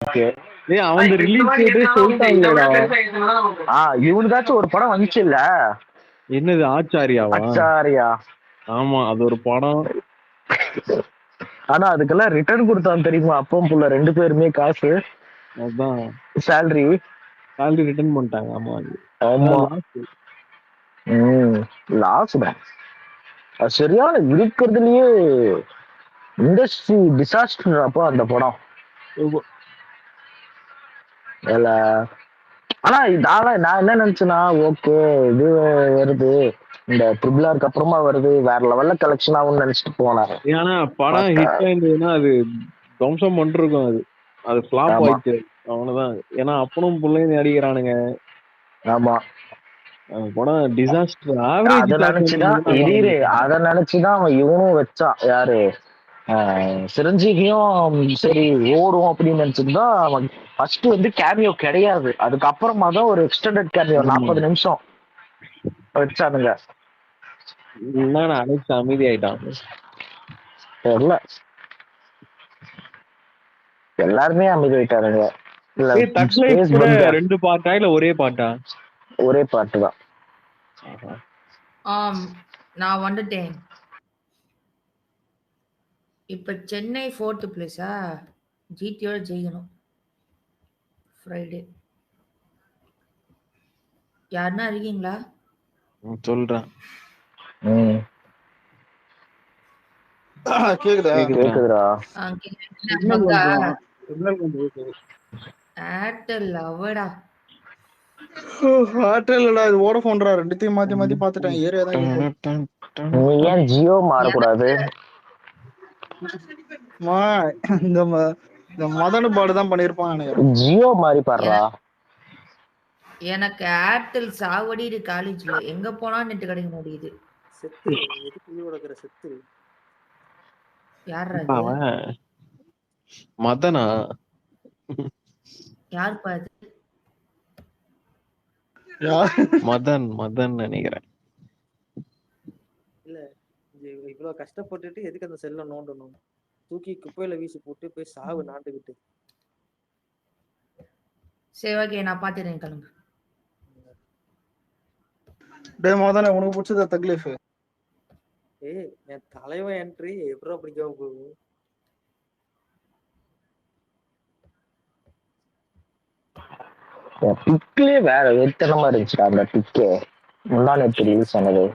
ஏய் அவன் ரிலீஸ் டேட்டே சொல்லிட்டாங்களேடா. இவனுக்காச்சும் ஒரு படம் வந்துச்சு இல்ல? என்னது ஆச்சாரியாவா? அச்சாரியா. ஆமா அது ஒரு படம். ஆனா அதுக்கெல்லாம் ரிட்டர்ன் கொடுத்தான் தெரியுமா? அப்பம் புள்ள 2 பேருமே காசு. அதான் சேலரி ரிட்டர்ன் பண்ணிட்டாங்க. ஆமா ஆமா. லாஸ் தான். அது சரியான இருக்கிறதுலயே இண்டஸ்ட்ரி டிசாஸ்டர் அப்போ அந்த படம். இல்ல ஆனா நான் என்ன நினைச்சேன்னா, ஓகே இது வருது, இந்த ட்ரிபிள் அப்புறமா வருது, வேற லெவல்ல கலெக்ஷன் ஆகும்னு நினைச்சிட்டு போனேன். ஏன்னா படம் ஹிட் ஆயிருந்ததுன்னா அது துவம்சம் பண்ணிருக்கும். அது ஃபிளாப் ஆயிடுச்சு அவனதான். ஏன்னா அப்பனும் பிள்ளைங்க அடிக்கிறானுங்க. ஆமா படம் டிசாஸ்டர். ஆவரேஜ் அத நினைச்சுதான் அவன் இவனும் வச்சான். யாரு சிரஞ்சீவியும் சரி ஓடும் அப்படின்னு நினைச்சிருந்தா அவன் ஃபர்ஸ்ட் வந்து கேமியோ கிடையாது. அதுக்கப்புறமா தான் ஒரு எக்ஸ்டெண்டட் கேமியோ 40 நிமிஷம் வச்சானுங்க. அலெக்ஸ் அமைதி ஆயிட்டான். தெரியல, எல்லாருமே அமைதி ஆயிட்டானுங்க. ரெண்டு பாட்டா இல்ல ஒரே பாட்டா? ஒரே பாட்டு தான். நான் வந்துட்டேன். இப்ப சென்னை 4th பிளேஸா? ஜிடியோட ஜெயிக்கணும் ஃப்ரைடே. யாருன்னா இருக்கீங்களா? சொல்றேன். கேக்குதுடா. ஏர்டெல் அவடா. ஏர்டெல்டா, இது வோடஃபோன்டா. ரெண்டுத்தையும் மாத்தி மாத்தி பாத்துட்டேன். ஏரியா தான். நீ ஏன் ஜியோ மாறக்கூடாது? இந்த மதனு பாடுதான் பண்ணிருப்பான் நினைக்கிறேன். ஜியோ மாறி பாடுறா. எனக்கு ஏர்டெல் சாவடி காலேஜ்ல எங்க போனா நெட் கிடைக்க மாட்டேங்குது. செத்து எதுக்கு உலகிற செத்து. யாரா மதனா? யார் பாது? மதன் நினைக்கிறேன். இல்ல இவ்வளவு கஷ்டப்பட்டுட்டு எதுக்கு அந்த செல்ல நோண்டணும்? தூக்கி குப்பையில வீசி போட்டு போய் சாவு நாட்டுக்கிட்டு. சரி ஓகே, நான் பாத்துறேன், கிளம்பு. டேய் மதனே, உனக்கு பிடிச்சத தக்லீஃப்? என் தலைவன் என்ட்ரி எப்பறம் பிடிக்காம போகும்? பிக்லயே வேற வெத்தனமா இருந்துச்சுடா அந்த பிக்கே. முன்னாடி ரிலீஸ் ஆனது.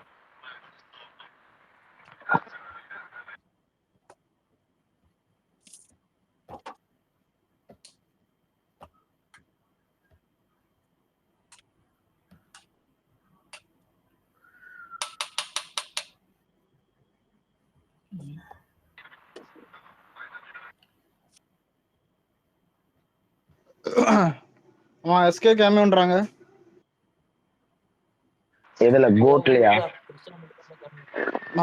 எஸ்கே கேமியோன்றாங்க. எதுல? கோட்லயா?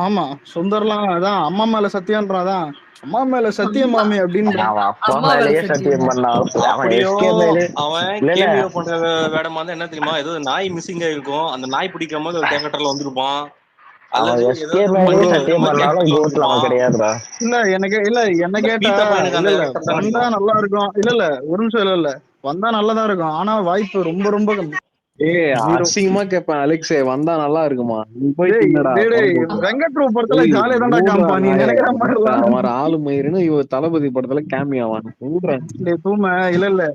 ஆமா, சுந்தர்லாம் அதான் அம்மா மேல சத்தியம்ன்றாதான். அம்மா மேல சத்தியம் மாமி அப்படின்னு. அப்பா மேலேயே சத்தியம் பண்ணான். அவன் கேமியோ பண்ற வேடமா இருந்தா என்ன தெரியுமா? ஏதோ நாய் மிஸ்ஸிங் ஆயிருக்கும், அந்த நாய் பிடிக்காம ஒரு கேரக்டர்ல வந்திருப்பான். அவன் எஸ்கே மேலேயே சத்தியம் பண்ணாலும் கோட்ல அவன் கிடையாதுடா. இல்ல என்ன கேட்டா வந்தா நல்லா இருக்கும். இல்ல ஒரு நிமிஷம். இல்ல வந்தா நல்லதா இருக்கும். ஆனா வாய்ப்பு ரொம்ப ரொம்ப கம்மி. அசிங்கமா கேட்பேன் அலெக்ஸ், வந்தா நல்லா இருக்குமா? வெங்கட் பிரபு படத்துல ஜாலியா தான்டா காம்பா. நீ நினைக்கிற மாதிரி ஆளு மயிருன்னு இவ தளபதி படத்துல கேமியோ ஆவான். தூம இல்ல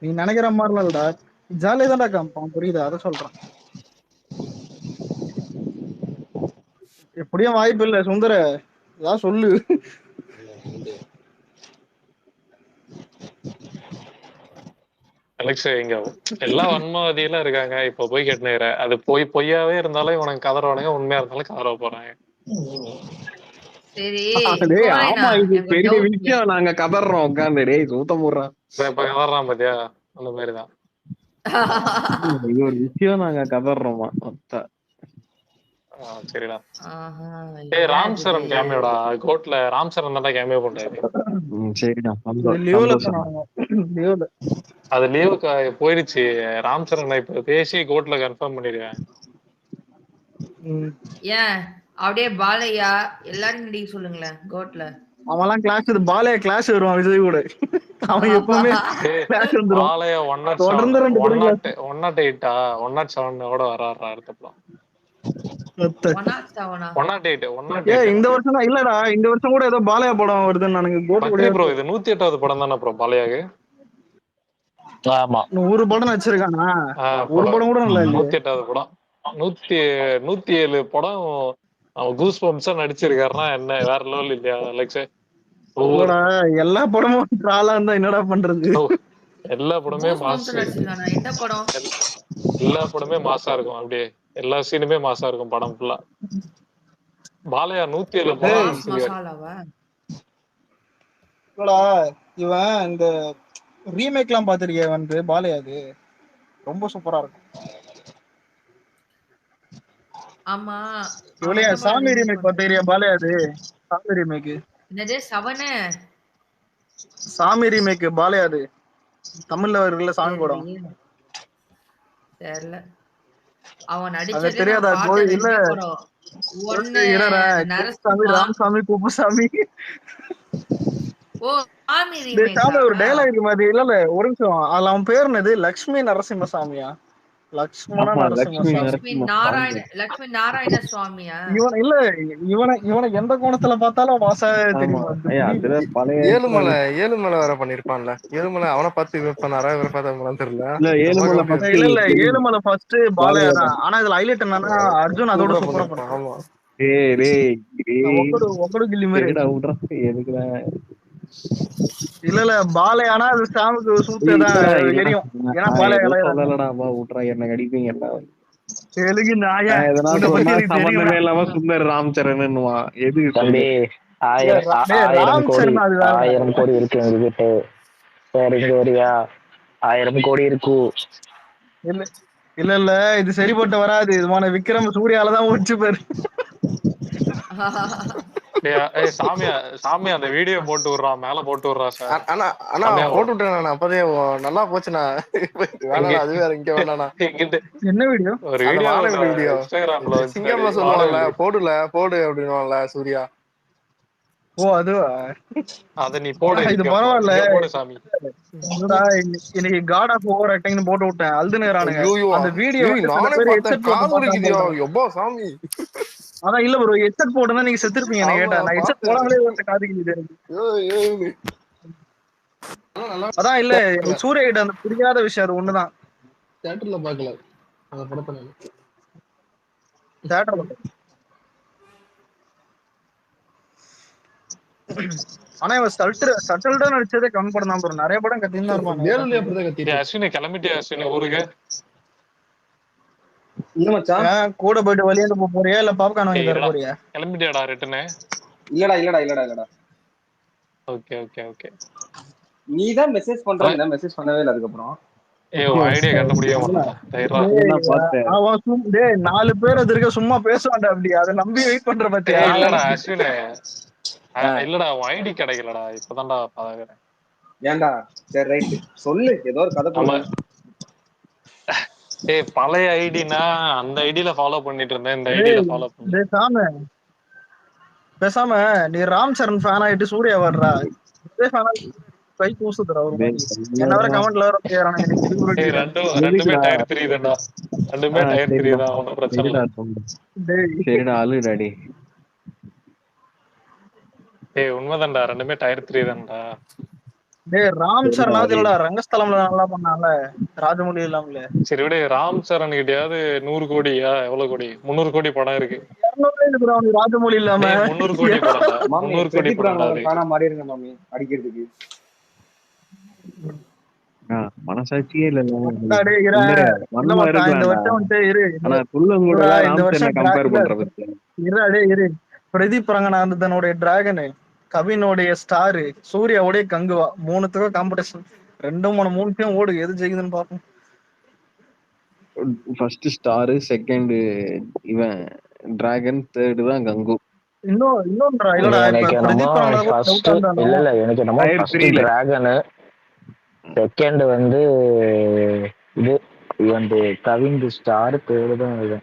நீ நினைக்கிற மாதிரிலாம் இல்லடா, ஜாலியா தான்டா காம்பான். புரியுதா? அதை சொல்றேன். எப்படியும் வாய்ப்பு இல்ல. சுந்தர ஏதாவது சொல்லு. அலெக்ஸ், இங்க எல்லா வன்மவாதியெல்லாம் இருக்காங்க. இப்ப போய் கேட்டுனுற அது பொய்யாவே இருந்தாலும் உனக்கு கதறவானுங்க, உண்மையா இருந்தாலும் கதற போறாங்க. ஆமா, இது பெரிய விஷயம். நாங்க கதறோம் உட்காந்து. டேய் சூத்தம் போடுறான். இப்ப கதறான் பாத்தியா? அந்த மாதிரிதான் இது ஒரு விஷயம். நாங்க கதறோமா? சரிடா. ராம் சரண் கேமியோடா. கோட்ல ராம் சரண் தான் கேமியோ பண்றாரு. சரிடா. அது லீவுக்கு போயிருச்சு. ராம் சரண் இப்ப பேசி கோட்ல கன்ஃபார்ம் பண்ணிடுவேன். ஏன் அப்படியே பாலையா எல்லாரும் நடிக்க சொல்லுங்களேன் கோட்ல. அவன்லாம் கிளாஸ் பாலையா கிளாஸ் வருவான் விஜய் கூட. அவன் எப்பவுமே கிளாஸ் வந்துரும். பாலையா 107 தொடர்ந்து 2 படம் கிளாஸ். 108 107 வராறா அடுத்த படம். 108 இந்த வருஷம் தான் இல்லடா, இந்த வருஷம் கூட ஏதோ பாலையா படம் வருதுன்னு நானுங்க கோட் கூட ப்ரோ. இது 108வது படம் தானே ப்ரோ பாலையாக்கு? ஆமா 100 படம் நடிச்சிருக்கானா? ஒரு படம் கூட நல்லா இல்ல. 108வது படம் 107 படம் கூஸ் பம்ப்ஸா நடிச்சிருக்காருன்னா என்ன வேற லெவல் இல்லையா அலெக்ஸ்? எல்லா படமும் ட்ராலா இருந்தா என்னடா பண்றது? எல்லா படமே மாசா இருக்கும். அப்படியே எல்லா சீனுமே மாசா இருக்கும் படம் ஃபுல்லா. பாலையா 107 படம் இவன் இந்த ரீமேக் எல்லாம் பாத்திருக்கியா? வந்து பாலையாது ரொம்ப சூப்பரா இருக்கும். ஆமா இவளையா சாமி ரீமேக் பாத்திருக்கியா? பாலையாது சாமி ரீமேக். என்னது சவனே? சாமி ரீமேக் பாலையாது தமிழ்ல வருதுல சாமி படம். தெரியல. அவன் நடிச்சதே தெரியாதா? இல்ல ஒன்னு நரசாமி, ராமசாமி, குப்புசாமி. ஓ சாமி ரீமேக். ஒரு டயலாக் மாதிரி இல்ல ஒரு நிமிஷம். அதுல அவன் பேர் என்னது? லட்சுமி நரசிம்மசாமியா? லட்சுமண லட்சுமி நாராயண சுவாமியா? இவனை எந்த கோணத்துல பார்த்தாலும் வாசா தெரியும். ஏழுமலை வர பண்ணிருப்பான்ல. ஏழுமலை அவனை பார்த்து இவர் பண்ணாரா இவரை பார்த்தா தெரியல. இல்ல ஏழுமலை ஃபர்ஸ்ட் பாலையா தான். ஆனா இதுல ஹைலைட் என்னன்னா அர்ஜுன் அதோட சூப்பரா பண்ணான். ஆமா இல்ல பாலையானா அது சாமுக்கு சூப்பர்தான் தெரியும். ஏன்னா என்ன அடிப்பீங்க தெலுங்கு நாயா சம்பந்தமே இல்லாம சுந்தர் ராம்சரன் எது தம்பி 1000 கோடி இருக்கு எங்ககிட்ட. வேற எங்க வரியா? 1000 கோடி இருக்கு. இல்ல இது சரிப்பட்டு வராது. இதுமான விக்ரம் சூர்யாலதான் ஓடிச்சு பாரு. சாமி அந்த வீடியோ போட்டு விடுறான், மேல போட்டு விடுறான் சார். ஆனா போட்டு விட்டேன் அப்பதே நல்லா போச்சுண்ணா. அது வேற இங்க வேணாண்ணா. என்ன வீடியோ? ஒரு வீடியோ இன்ஸ்டாகிராம்ல சிங்கம்ல சொல்லுவாங்கல்ல போடு அப்படின்னுவாங்கல்ல சூர்யா. ஓ அதுவா? அத நீ போடு. இது பரவாயில்ல. போடு சாமி. இன்னைக்கு காட் ஆஃப் ஓவர் ஆக்டிங்னு போட்டு விட்டேன். அழுதுனேறானுங்க அந்த வீடியோ. சாமி அதான் இல்ல ப்ரோ ஹெட்செட் போட்டுனா நீங்க செத்துருப்பீங்க. என்ன கேட்டா நான் ஹெட்செட் போடாமலே வந்து காதுக்கிட்டு இருக்கு. அதான் இல்ல சூர்யா கிட்ட அந்த புரியாத விஷயம் அது ஒண்ணுதான். தியேட்டர்ல பாக்கல அந்த படத்தை. தியேட்டர்ல ஆனா இவன் சட்டல்டா நடிச்சதே கம்மி படம் தான் ப்ரோ. நிறைய படம் கத்தின்னு தான் இருப்பாங்க. அஸ்வினி கிளம்பிட்டே அஸ்வினி ஊருக்கு? கூட போயிட்டு வெளியே போறியா இல்ல பாப்கார்ன் வாங்கி தர போறியா? கிளம்பிட்டியாடா ரிட்டனே? இல்லடா. ஓகே. நீதான் மெசேஜ் பண்ற, மெசேஜ் பண்ணவே இல்ல. அதுக்கப்புறம் ஐடியா கண்டுபிடிக்க டேய் 4 பேர் அது இருக்க சும்மா பேசுவான்டா. அப்படி அதை நம்பி வெயிட் பண்ற பத்தியா? இல்லடா அஸ்வினே இல்லடா ஐடி கிடைக்கலடா. இப்பதான்டா பாக்குறேன். ஏன்டா? சரி ரைட் சொல்லு. ஏதோ ஒரு கதை போடு. பழைய ஐடினா அந்த ஐடியில ஃபாலோ பண்ணிட்டு இருந்தேன். இந்த ஐடியில ஃபாலோ பண்ணு. பேசாம நீ ராம் சரண் ஃபேன் ஆயிட்டு சூர்யா வர்றா. கை கூசுதுடா ஒரு மாதிரி. என்ன வர கமெண்ட்ல வர ரெண்டுமே டயர் 3 தான்டா. ரெண்டுமே டயர் 3 தான். ஒண்ணும் பிரச்சனை இல்ல. சரிடா அழுடாடி. உண்மைதான்டா. ரெண்டுமே டயர் 3 தான்டா. டேய் ராம் சரணாவது இல்லடா ரங்கஸ்தலம்ல நல்லா பண்ணான்ல ராஜமௌழி இல்லாமல. சரி விடு. ராம் சரண் கிட்டயாவது 100 கோடியா எவ்வளவு கோடி? 300 கோடி படம் இருக்கு. ராஜமௌழி இல்லாம 300 கோடி படம். 300 கோடி படம் காணா மாறி இருங்க மாமி அடிக்கிறதுக்கு. மனசாட்சியே இல்ல. பிரதீப் ரங்கநாதனுடைய டிராகனு, கவினுடைய ஸ்டாரு, சூர்யாவுடைய கங்குவா 3த்துக்கும் காம்படிஷன். 2-3 ஓடு. எது ஜெயிக்குதுன்னு பாப்போம். ஃபர்ஸ்ட் ஸ்டார், செகண்ட் இவன் டிராகன், தேர்ட் தான் கங்கு. இன்னொன்றா இல்லடா பிரதீப் ரங்கநாதன் இல்ல எனக்கு நம்ம ஃபர்ஸ்ட் டிராகன், செகண்ட் வந்து இது இவன் கவின் ஸ்டார், தேர்ட் தான் இது.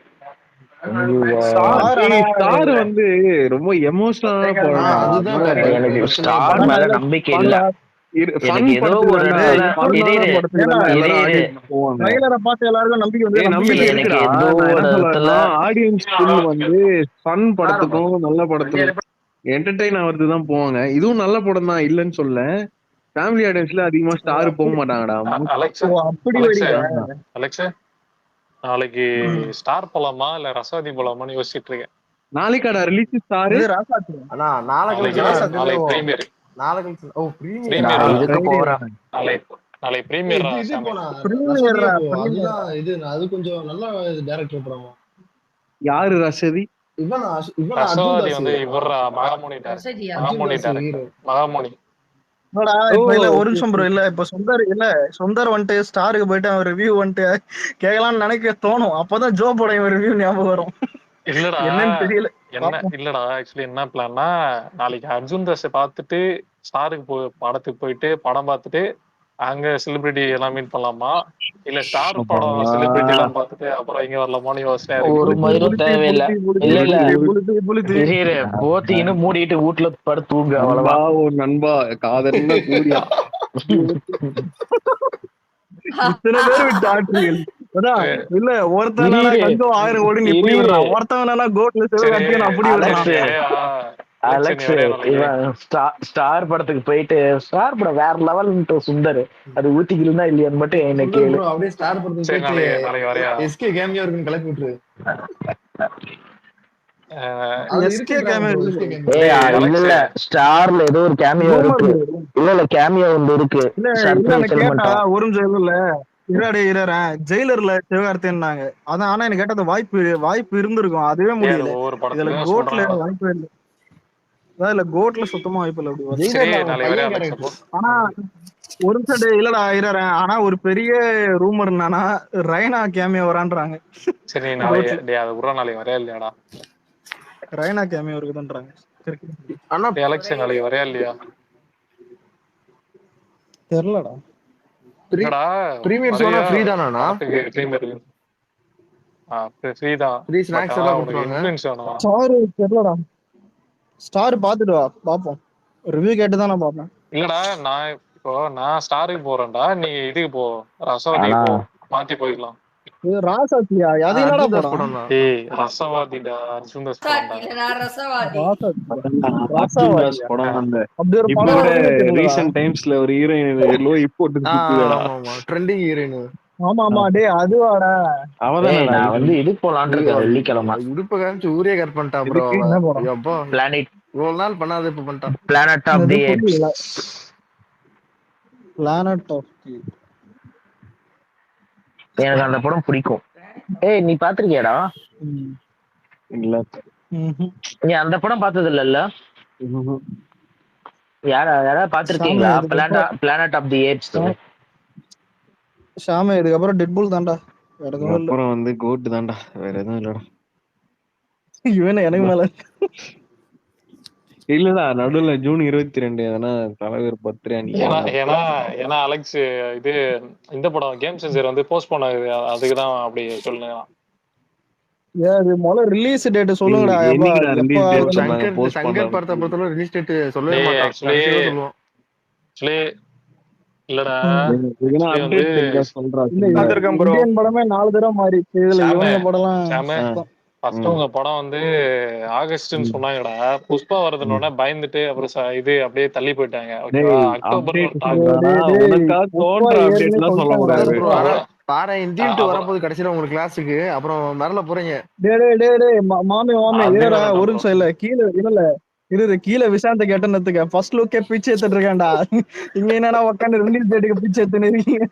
ஸ்டார் வந்து ரொம்ப எமோஷனலா போறான். அதுதான் எனக்கு பிரச்சனையே ஸ்டார் படம். மேல நம்பிக்கை இல்ல. எனக்கு ஏதோ ஒரு ட்ரைலரை பார்த்து எல்லாருக்கும் நம்பிக்கை வந்து நம்பிக்கை எனக்கு இருக்குடா. ஏதோ நான் என்ன ஒரு சொல்றேன்னா, ஆடியன்ஸ் ஃபுல் வந்து ஃபன் படத்துக்கும் நல்ல படத்துக்கும் என்டர்டெயின் ஆகிறதுதான் போவாங்க. இதுவும் நல்ல படம் தான், இல்லன்னு சொல்ல. ஃபேமிலி ஆடியன்ஸ்ல அதிகமா ஸ்டார் போக மாட்டாங்கடா. அலெக்ஸ் அப்படி அலெக்ஸ் நாளைக்கு ஸ்டார் போலாமா இல்ல ரசவாதி போலாமான்னு யோசிச்சுட்டு இருக்கேன். நாளைக்காடா ரிலீஸ் ஸ்டார்? அண்ணா நாளைக்கு நாளைக்கு பிரீமியர். நாளைக்கு ஓ பிரீமியர் இதுக்கு போறேன். நாளைக்கு பிரீமியர். இது போனா அதுதான் இது அது கொஞ்சம் நல்ல டைரக்டர் படம். யாரு ரசதி? ரசவாதி வந்து இவர மகாமுனி மகாமுனி. ஒரு நிமிஷம் ப்ரோ. இல்ல இப்ப சொந்தர் வந்துட்டு ஸ்டாருக்கு போயிட்டு அவன் ரிவ்யூ வந்துட்டு கேட்கலாம்னு நினைக்க தோணும். அப்பதான் ஜோ போட ரிவ்யூ ஞாபகம் வரும். இல்லடா என்னன்னு தெரியல. இல்லடா ஆக்சுவலி என்ன பிளான்னா, நாளைக்கு அர்ஜுன் தாஸ் பார்த்துட்டு ஸ்டாருக்கு படத்துக்கு போயிட்டு படம் பார்த்துட்டு அங்க செலிபிரிட்டி எல்லாம் மீட் பண்ணலாமா, இல்ல ஸ்டார் படம் செலிபிரிட்டி எல்லாம் பார்த்துட்டு அப்புறம் இங்க வரலாமான்னு யோசனை. ஒரு மயிரும் தேவையில்லை. இல்ல போத்தின்னு மூடிட்டு வீட்டுல படுத்து தூங்க. அவ்வளவுதான். ஒரு நண்பா காதல் கூடியா இத்தனை பேர் விட்டு ஆற்றுகள் இல்ல ஒருத்தன் 1000 கோடி நீ இப்படி விடுறான், ஒருத்தவன் கோட்ல சிவகார்த்திகேயன் அப்படி விடுறான். அலெக்ஸ் இவன் ஸ்டார் படத்துக்கு போயிட்டு ஸ்டார் படம் வேற லெவல் சுந்தர் அது ஊத்திக்கலன்னா இல்லையான்னு மட்டும் என்ன கேளு. அப்படியே ஸ்டார் படத்துக்கு போயிட்டு எஸ்கே கேமியோ இருக்குன்னு கிளப்பி விட்டுரு. இல்ல ஸ்டார்ல ஏதோ ஒரு கேமியோ இருக்கு. இல்ல கேமியோ ஒன்று இருக்கு. ஒரு நிமிஷம் இல்ல ஜெயிலர்ல சிவகார்த்திகேயன் அதான். ஆனா எனக்கு கேட்ட வாய்ப்பு இருந்திருக்கும், அதுவே முடியல. இதுல கோட்ல வாய்ப்பு இல்லை. இல்ல கோட்ல சுத்தமா வாய்ப்பு இல்லை. ஆனா ஒரு நிமிஷம் இல்லடா இருறேன். ஆனா ஒரு பெரிய ரூமர் என்னன்னா ரைனா கேமியோ வரான்றாங்க. சரி நாளைக்கு வரையா இல்லையாடா? ரைனா கேமியோ இருக்குதுன்றாங்க. ஆனா எலெக்ஷன் நாளைக்கு வரையா இல்லையா தெரியலடா. பிரீமியர் ஷோனா ஃப்ரீ தானா? பிரீமியர் ஃப்ரீ தான். ஃப்ரீ ஸ்நாக்ஸ் எல்லாம் கொடுப்பாங்க. சாரி தெரியலடா. ஸ்டார் பாத்துட்டு வா பாப்போம். ரிவ்யூ கேட்டு தான் நான் பாப்பேன். இல்லடா நான் ஸ்டாருக்கு போறேன்டா, நீ இதுக்கு போ ரசவாதிக்கு போ, மாத்தி போய்க்கலாம். ராசாத்தியா அது என்னடா படம்? ஏய் ரசவாதிடா அர்ஜுன் தாஸ் படம். அப்படி ஒரு படம் ரீசன்ட் டைம்ஸ்ல ஒரு heroine low import trending heroine. ஆமா ஆமா டேய் அதுவாடா. அவதான் நான் வந்து இது போலாம்னு இருக்கேன் வெள்ளிக்கிழமை. உடுப்ப காமிச்சு ஊரே கட் பண்ணிட்டா ப்ரோ. அப்போ பிளானட் இவ்வளவு நாள் பண்ணாத இப்ப பண்ணிட்டான். Planet of the apes. Planet of the எனக்கு அந்த படம் பிடிக்கும். ஏய் நீ பாத்திருக்கியாடா? இல்ல நீ அந்த படம் பார்த்தது இல்லல்ல? யாராவது பாத்திருக்கீங்களா பிளானட் ஆஃப் தி ஏப்ஸ்? ஷாமே இதுக்கப்புறம் டெட்பூல் தான்டா, வேற எதுவும் இல்ல. அப்புறம் வந்து கோட் தான்டா, வேற எதுவும் இல்லடா. இவன் எனக்கு மேல இல்லடா. நடுவுல ஜூன் 22 எதனா தலைவர் பர்த்டே அன்னைக்கு. ஏன்னா அலெக்ஸ் இது இந்த படம் கேம் சேஞ்சர் வந்து போஸ்ட்போன் ஆகுது, அதுக்குதான் அப்படி சொல்லுங்க. அது முதல்ல ரிலீஸ் டேட் சொல்லுங்கடா. சங்கர் படத்தை பொறுத்தவரை ரிலீஸ் டேட் சொல்லவே மாட்டான். சொல்லுவோம் இல்லடா இந்தியன் படமே 4 தடவை மாறிச்சு. இதுல இவங்க படம்லாம் உங்க படம் வந்து ஆகஸ்ட்னு சொன்னாங்கடா. புஷ்பா வருதுன்னு பயந்துட்டு அப்புறம் இது அப்படியே தள்ளி போயிட்டாங்க. பாரு இந்தியன் 2 வரப்போது கடைசியில உங்க கிளாஸுக்கு அப்புறம் வரல போறீங்க. மாமே ஒரு நிமிஷம் இல்ல கீழே கீழே விஷாந்த கேட்டனத்துக்கு ஃபர்ஸ்ட் லுக்கே பிச்சை எடுத்துட்டு இருக்கான்டா. இங்க என்னன்னா உட்காந்து ரிலீஸ் டேட்டுக்கு பிச்சை எடுத்துன்னு இருக்கீங்க.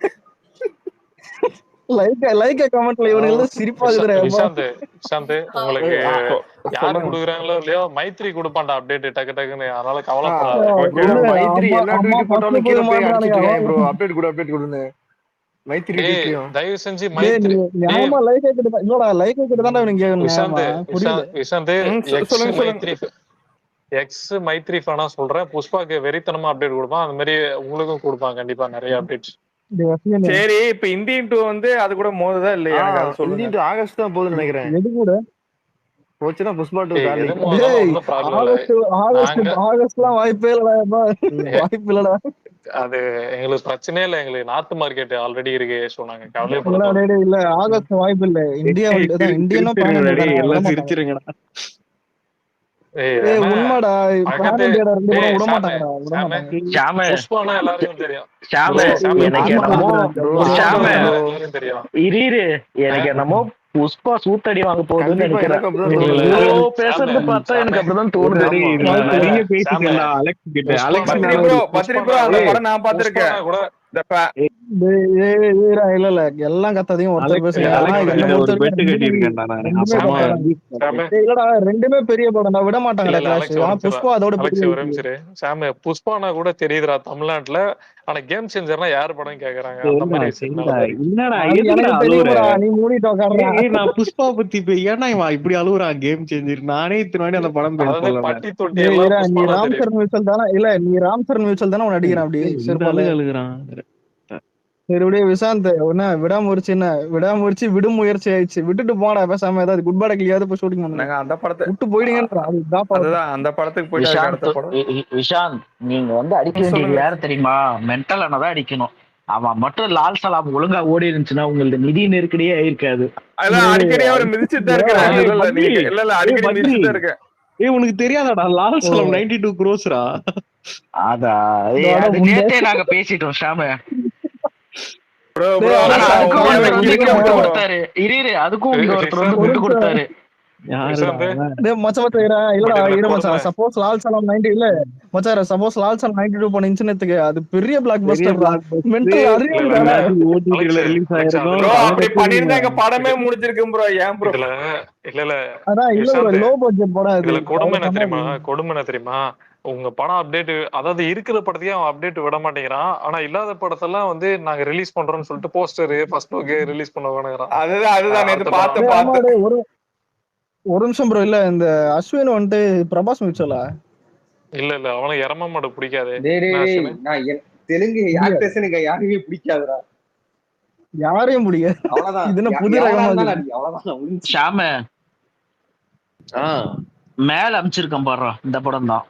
லைக் கமெண்ட்ல இவனுங்க சிரிப்பாகுதுடா. விஷாந்த் உங்களுக்கு யாரு குடுக்குறாங்களோ இல்லையோ மைத்ரி கொடுப்பான்டா அப்டேட் டக்கு டக்குன்னு, அதனால கவலைப்படாத. மைத்ரி எல்லா ட்வீட் போட்டாலும் கீழ போய் அடிச்சிட்டு இருக்காங்க ப்ரோ. அப்டேட் கொடுங்க மைத்ரி டீக்கியோ. தயவு செஞ்சு மைத்ரி ஆமா லைக் கிட்ட இல்லடா, லைக் கிட்ட தான் இவனுங்க கேக்குறாங்க. விஷாந்த் எக்ஸ் மைத்ரி ஃபேனா சொல்றேன். புஷ்பாக்கு வெறித்தனமா அப்டேட் கொடுப்பான், அந்த மாதிரி உங்களுக்கும் கொடுப்பான் கண்டிப்பா நிறைய அப்டேட்ஸ். சரி இப்ப இந்தியன் 2 வந்து அது கூட மோதுதா இல்லையா? எனக்கு அது சொல்லுங்க. இந்தியன் 2 ஆகஸ்ட் தான் போகுதுன்னு நினைக்கிறேன். எது கூட போச்சுன்னா புஷ்பா 2 டேய் டார்லிங். எது மோதனாலும் டேய் ஒன்றும் ப்ராப்ளம் இல்ல. ஆகஸ்ட் ஆகஸ்ட் நாங்க ஆகஸ்ட்லாம் வாய்ப்பே இல்லடா. வாய்ப்பு இல்லடா. அது எங்களுக்கு பிரச்சனையே இல்லை. எங்களுக்கு நார்த் மார்க்கெட் ஆல்ரெடி இருக்கு. ஸோ நாங்க கவலைப்பட இல்லடா தேவையில்ல. டேய் இல்ல ஆகஸ்ட் வாய்ப்பு இல்ல. இந்தியா தான் இந்தியனும் பேன் சிரிச்சிருங்கடா இந்தியா டேய், தானே, விட எல்லாம் மாட்டாங்க. சிரிச்சிருங்கடா. ஏய் ஏய் என்ன உண்மைடா, பேன் பக்கத்து இந்தியாடா 2 படம் விட சாமு மாட்டாங்கடா, விட சாமு மாட்டாங்க. ஷாமு புஷ்பானா எல்லாருக்கும் தெரியும். ஷாமு சாமு எனக்கு ஆமா என்னமோ ப்ரோ ஷாமு ஆமா ப்ரோ. எல்லாரும் தெரியும். இரு எனக்கு என்னமோ புஷ்பா சூத்தடி வாங்க போகுதுன்னு கண்டிப்பா நினைக்கிறேன். எனக்கு அப்படிதான் நீங்க தோணுது. இவ்வளோ சாமு பேசுறது பார்த்தா எனக்கு அப்படிதான் தோணுது. டேய், ஆமா. இதுல இல்ல நிறைய சாமு பேசிட்டேன்டா அலெக்ஸ் கிட்ட. அலெக்ஸ் புஷ்பானா மேல ப்ரோ ஒரு பத்ரி ப்ரோ அந்த ஏய், படம் நான் பாத்திருக்கேன். புஷ்பானா கூட இல்ல இல்ல எல்லாம் கத்தாதையும் ஒருத்தர் அலெக்ஸ் பேசுங்க. ஆனா அலெக்ஸ் என்னோட என்ன கிட்ட ஒரு பொறுத்த பெட்டு வரைக்கும் கட்டி இருக்கேன்டா நானு. ரெண்டுமே அப்புறமா சாமு கத்தாதான். சாமு இல்லடா ரெண்டுமே பெரிய படம் தான், விட இல்ல மாட்டாங்கடா இல்ல கிளாஷ். அலெக்ஸ் ஒரு ஆனா நிமிஷம் புஷ்பா அதோட அலெக்ஸ் பெரிய ஒரு நிமிஷம் சாமு புஷ்பானா கூட தெரியுதுடா தமிழ்நாட்டுல. ஆனா கேம் சேஞ்சர்னா யாரு படம் கேக்குறாங்க? அந்த சரிடா மாதிரி சிக்னல் சரிடா. அது. என்னடா அது எதுக்குடா எனக்கு அழுவுற? தெரியும்டா, நீ மூடிட்டு உட்கார்றா. நான் புஷ்பா பத்தி ஏன்னா இவன் இப்படி அழுவுறான் கேம் சேஞ்சர்? நானே இத்தனை வாட்டி அந்த படம் பேர் அதாவது சொல்லல. பட்டி தொட்டி டேய் எல்லாம் இரா, நீ புஷ்பானா ராம் தெரியும். சரண் மியூச்சல் தானே? இல்ல நீ ராம் சரண் மியூச்சல் தானே உன்னை அடிக்கிறான் அப்படி இந்த செருப்பால. அழுகு அழுகுறான். சரி விட விசாந்த், என்ன விடாமுயற்சி விடுமுயற்சி ஆயிடுச்சு. விட்டுட்டு போடா பேசாம, ஏதாவது குட் பேட் கிளியாவது போய் ஷூட்டிங் பண்ணுங்க. நாங்க அந்த படத்தை விட்டு போயிடுங்கன்ற அது இதான் பாவம். அதுதான் அந்த படத்துக்கு போயிட்டு அதுக்கு அடுத்த விஷாந்த் படம் விஷாந்த் நீங்க வந்து அடிக்க வேண்டியது சொல்லுங்க. யாரு தெரியுமா? மென்டல் தான் அடிக்கணும். அவன் மட்டும் லால் சலாம் ஒழுங்கா ஓடி இருந்துச்சுன்னா உங்களுக்கு நிதி நெருக்கடியே ஆயிருக்காது. அதெல்லாம் அடிக்கடி அவரை மிதிச்சுட்டு தான் இருக்கிறேன். ஏய், இல்ல பத்ரி. நீங்க இல்ல ஏய், அடிக்கடி பத்ரி. மிதிச்சுட்டு தான் இருக்கேன். உனக்கு தெரியாதாடா லால் சலம் 92 crores-ரா? அது நேத்தே நாங்க பேசிட்டோம் ஷாமு. ப்ரோ டேய், ஆனா அதான் அதுக்கும் அதான் ஒருத்தர் வந்து கேளுங்க விட்டு ப்ரோ. கொடுத்தாரு. அதுக்கும் இங்க ஒருத்தர் வந்து ஒரு விட்டு நிமிஷம். கொடுத்தாரு. யாருடா? விசாந்த் டேய் மச்சான் இல்லடா பட் இதுல இரு மச்சான். கொடுமை. சப்போஸ் லால் சலாம் 90 இல்ல மச்சான், சப்போஸ் லால் சலாம் 92 பண்ணிச்சுன்னு எடுத்துக்க, அது பெரிய பிளாக் பெரிய பஸ்டர்டா. blockbuster. மென்டல் இல்ல அறிவு இல்ல தானே. இந்நேரத்துக்கு OTT-ல அலெக்ஸ் ரிலீஸ் அலெக்ஸ் ஆயிருக்கும். ப்ரோ அதுல அப்படி பண்ணிருந்தா எங்க படமே முடிஞ்சிருக்கும் ப்ரோ. ஏன் ப்ரோ? இதுல இல்ல இல்ல அதான் இல்ல ஒரு விசாந்த் லோ பட்ஜெட் படம் அது. இதுல கொடுமை அவ்வளவு என்ன தெரியுமா? பண்ணாது. கொடுமை என்ன தெரியுமா? உங்க படம் அப்டேட், அதாவது இருக்கிற படத்தையே அவன் அப்டேட் விட மாட்டேங்கிறான். ஆனா இல்லாத படத்தெல்லாம் வந்து நாங்க ரிலீஸ் பண்றோம்னு சொல்லிட்டு போஸ்டர் ஃபர்ஸ்ட் லுக் ரிலீஸ் பண்ண வேணுங்கிறான். அதுதான் நேத்து அடுத்த படம் டேய் ஆமா பார்த்தேன். டேய், ஒரு நிமிஷம் ப்ரோ. இல்ல இந்த அஸ்வின் வந்துட்டு பிரபாஸ் மியூச்சலா இல்ல இல்ல அவனுக்கு இறம மாடு பிடிக்காது. டேய் டேய் என்ன டேய், அஸ்வினு? நான் தெலுங்கு ஆக்டர்ஸ் எனக்கு யாருமே பிடிக்காதுடா. யாரையும் முடியாது. அவ்வளவுதான். இது என்ன புது எவனா ரகமா இருந்தாலும் இருக்கு? அடி, அவ்வளவுதான் முடிஞ்சுச்சு. ஷாமு ஆ, மேல அமைச்சிருக்கேன் பாரு, இந்த படம் தான்.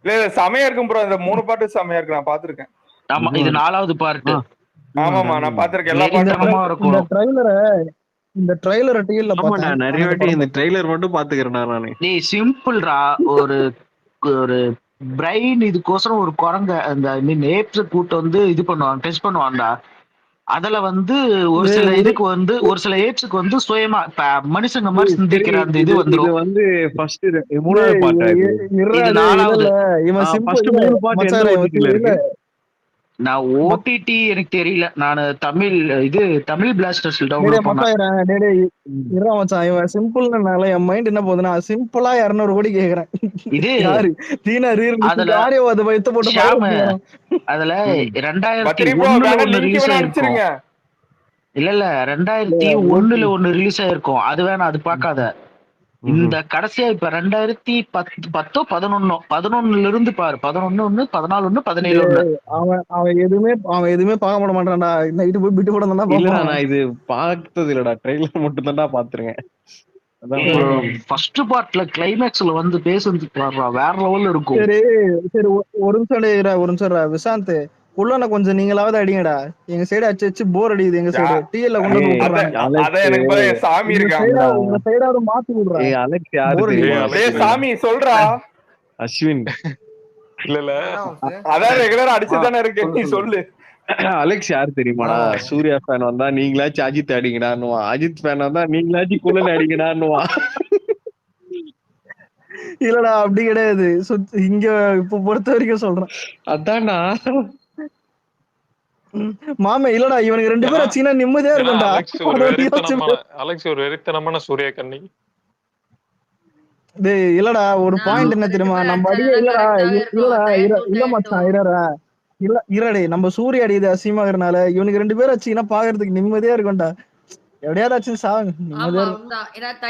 இல்ல செமையா இருக்கும் ப்ரோ. இந்த 3 பாட்டு செமையா இருக்கு. நான் பாத்திருக்கேன். ஆமா, இது 4வது பார்ட். ஆமாமா நான் பாத்திருக்கேன் எல்லா பாட்டும். வெறித்தனமா இந்த இருக்கும். ட்ரைலரை டிவில ஆமாடா, பார்த்தேன். நிறைய வாட்டி இந்த ட்ரெய்லர் மட்டும் பாத்துக்கிறேன்டா நானு. டேய் சிம்பிள்ரா. ஒரு ஒரு பிரைன் இதுக்கோசரம் ஒரு குரங்க அந்த ஏப்ஸ் கூட்டு வந்து இது பண்ணுவான், டெஸ்ட் பண்ணுவான்டா. அதுல வந்து ஒரு சில இதுக்கு வந்து ஒரு சில ஏப்ஸுக்கு வந்து சுயமா மனுஷங்க மாதிரி சிந்திக்கிற அந்த இது இது வந்துரும். வந்து ஃபர்ஸ்ட் 3வது பார்ட்டா இது? இது 4வது. இவன் ஃபர்ஸ்ட் சிம்பிள் 3 பார்ட் எந்த OTT-ல இருக்கு? நான் ஓடிடி எனக்கு தெரியல. நான் தமிழ் பிளாஸ்டர்ஸ்ல டவுன்லோட் பண்ணேன். இவன் சிம்பிள்னால என் மைண்ட் என்ன போகுதுன்னா, சிம்பிளா 200 கோடி கேக்குறேன். இது யாரு தீனா அதுல ஆடியோ அதை வைத்து போட்டு ஷாமு அதுல 2001 ஒண்ணு ரிலீஸ் ஆயிருக்கும். இல்ல 2001 ஒண்ணு ரிலீஸ் ஆயிருக்கும். அது வேணாம், அது பார்க்காத. இந்த கடைசியா இப்ப 2010 11 இருந்து பாரு. 11 14 17 அவன் எதுவுமே பார்க்க மாட மாட்டான்டா. நைட்டு போய் பிட்டு போட இல்லடா, நான் இது பார்த்தது இல்லடா. ட்ரெய்லர் மட்டும் தான்டா பாத்துருக்கேன். ஃபர்ஸ்ட் பார்ட்ல கிளைமேக்ஸ்ல வந்து பேசுறது வேற லெவல்ல இருக்கும். சரி சரி, ஒரு நிமிஷம் விசாந்த் உள்ளன கொஞ்சம் நீங்களாவது அடிங்கடா. எங்க சைடு அடிச்சு போர் அடிக்குது. எங்க சைடு டிஎல்ல கொண்டு வந்து விட்டுறாங்க. அத எனக்கு பதில் என் சாமி இருக்கான். உங்க சைடாவது மாத்தி விடுறா. அலெக்ஸ் யாரு போர் தெரியுமா? டேய் சாமி சொல்றா. அஸ்வின். இல்ல அதான் ரெகுலரா அடிச்சுதானே இருக்கு. நீ சொல்லு. அலெக்ஸ் யாரு தெரியுமாடா? சூர்யா ஃபேன் வந்தா நீங்களாச்சும் அஜித் அடிங்கடான்னுவான். அஜித் ஃபேன் வந்தா நீங்களாச்சும் குள்ளன் அடிங்கடான்னுவான். இல்லடா அப்படி கிடையாது. இங்க இப்ப பொறுத்த வரைக்கும் சொல்றேன். அதான்டா மாமே. இல்லடா இவனுக்கு 2 பேரும் சீனா நிம்மதியா இருக்கும்டா. அலெக்ஸ் ஒரு வெறித்தனமான சூர்யா கண்ணி. டேய் இல்லடா, ஒரு பாயிண்ட் என்ன தெரியுமா? நம்ம அடியே இல்ல மச்சான் இல்லடே, நம்ம சூரிய அடியது அசியமாகறனால இவனுக்கு 2 பேரும் வச்சுன்னா பாக்குறதுக்கு நிம்மதியா இருக்கும்டா. எப்படியாவது ஆச்சு சாவுங்க, நிம்மதியா இருக்கும்.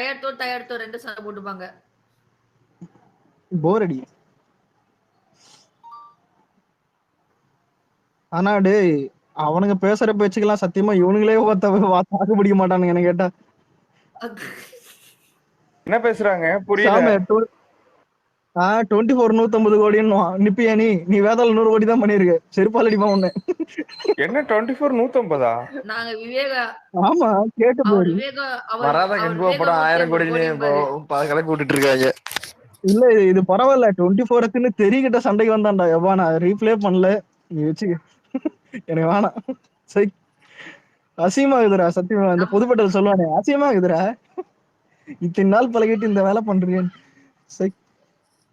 தயார்த்தோ 2 சண்டை போட்டுப்பாங்க. போர் அடி. ஆனா டேய் அவனுங்க பேசுற பேச்சுக்கெல்லாம் சத்தியமா இவனுங்களே தாக்கு பிடிக்க மாட்டானுங்க என்ன கேட்டா. என்ன பேசுறாங்க புரியல. சாம 24 150 கோடின்னு நிப்பியா நீ வேதாள 100 கோடி தான் பண்ணிருக்க. செருப்பால் அடிமா உன்னை. என்ன 24 150? நாங்க விவேகா ஆமா கேட்டு அவர் போயிரு. விவேகா வராத அவர் கண்புவா விவேகா படம் 1000 150 கோடின்னு இப்போ கிளப்பி விட்டுட்டு இருக்காங்க. இல்ல இது பரவாயில்ல. 24க்குன்னு தெரிகிட்ட சண்டைக்கு வந்தான்டா. எவ்வா நான் ரீப்ளே பண்ணல. நீ வச்சுக்க. எனக்கு வேணாம். சரி அசியமாகுதுடா சத்தியமா. இந்த பொதுப்பட்டல் சொல்லுவானே அசியமாகுதுடா. இத்தனை நாள் பழகிட்டு இந்த வேலை பண்றீங்கன்னு. சரி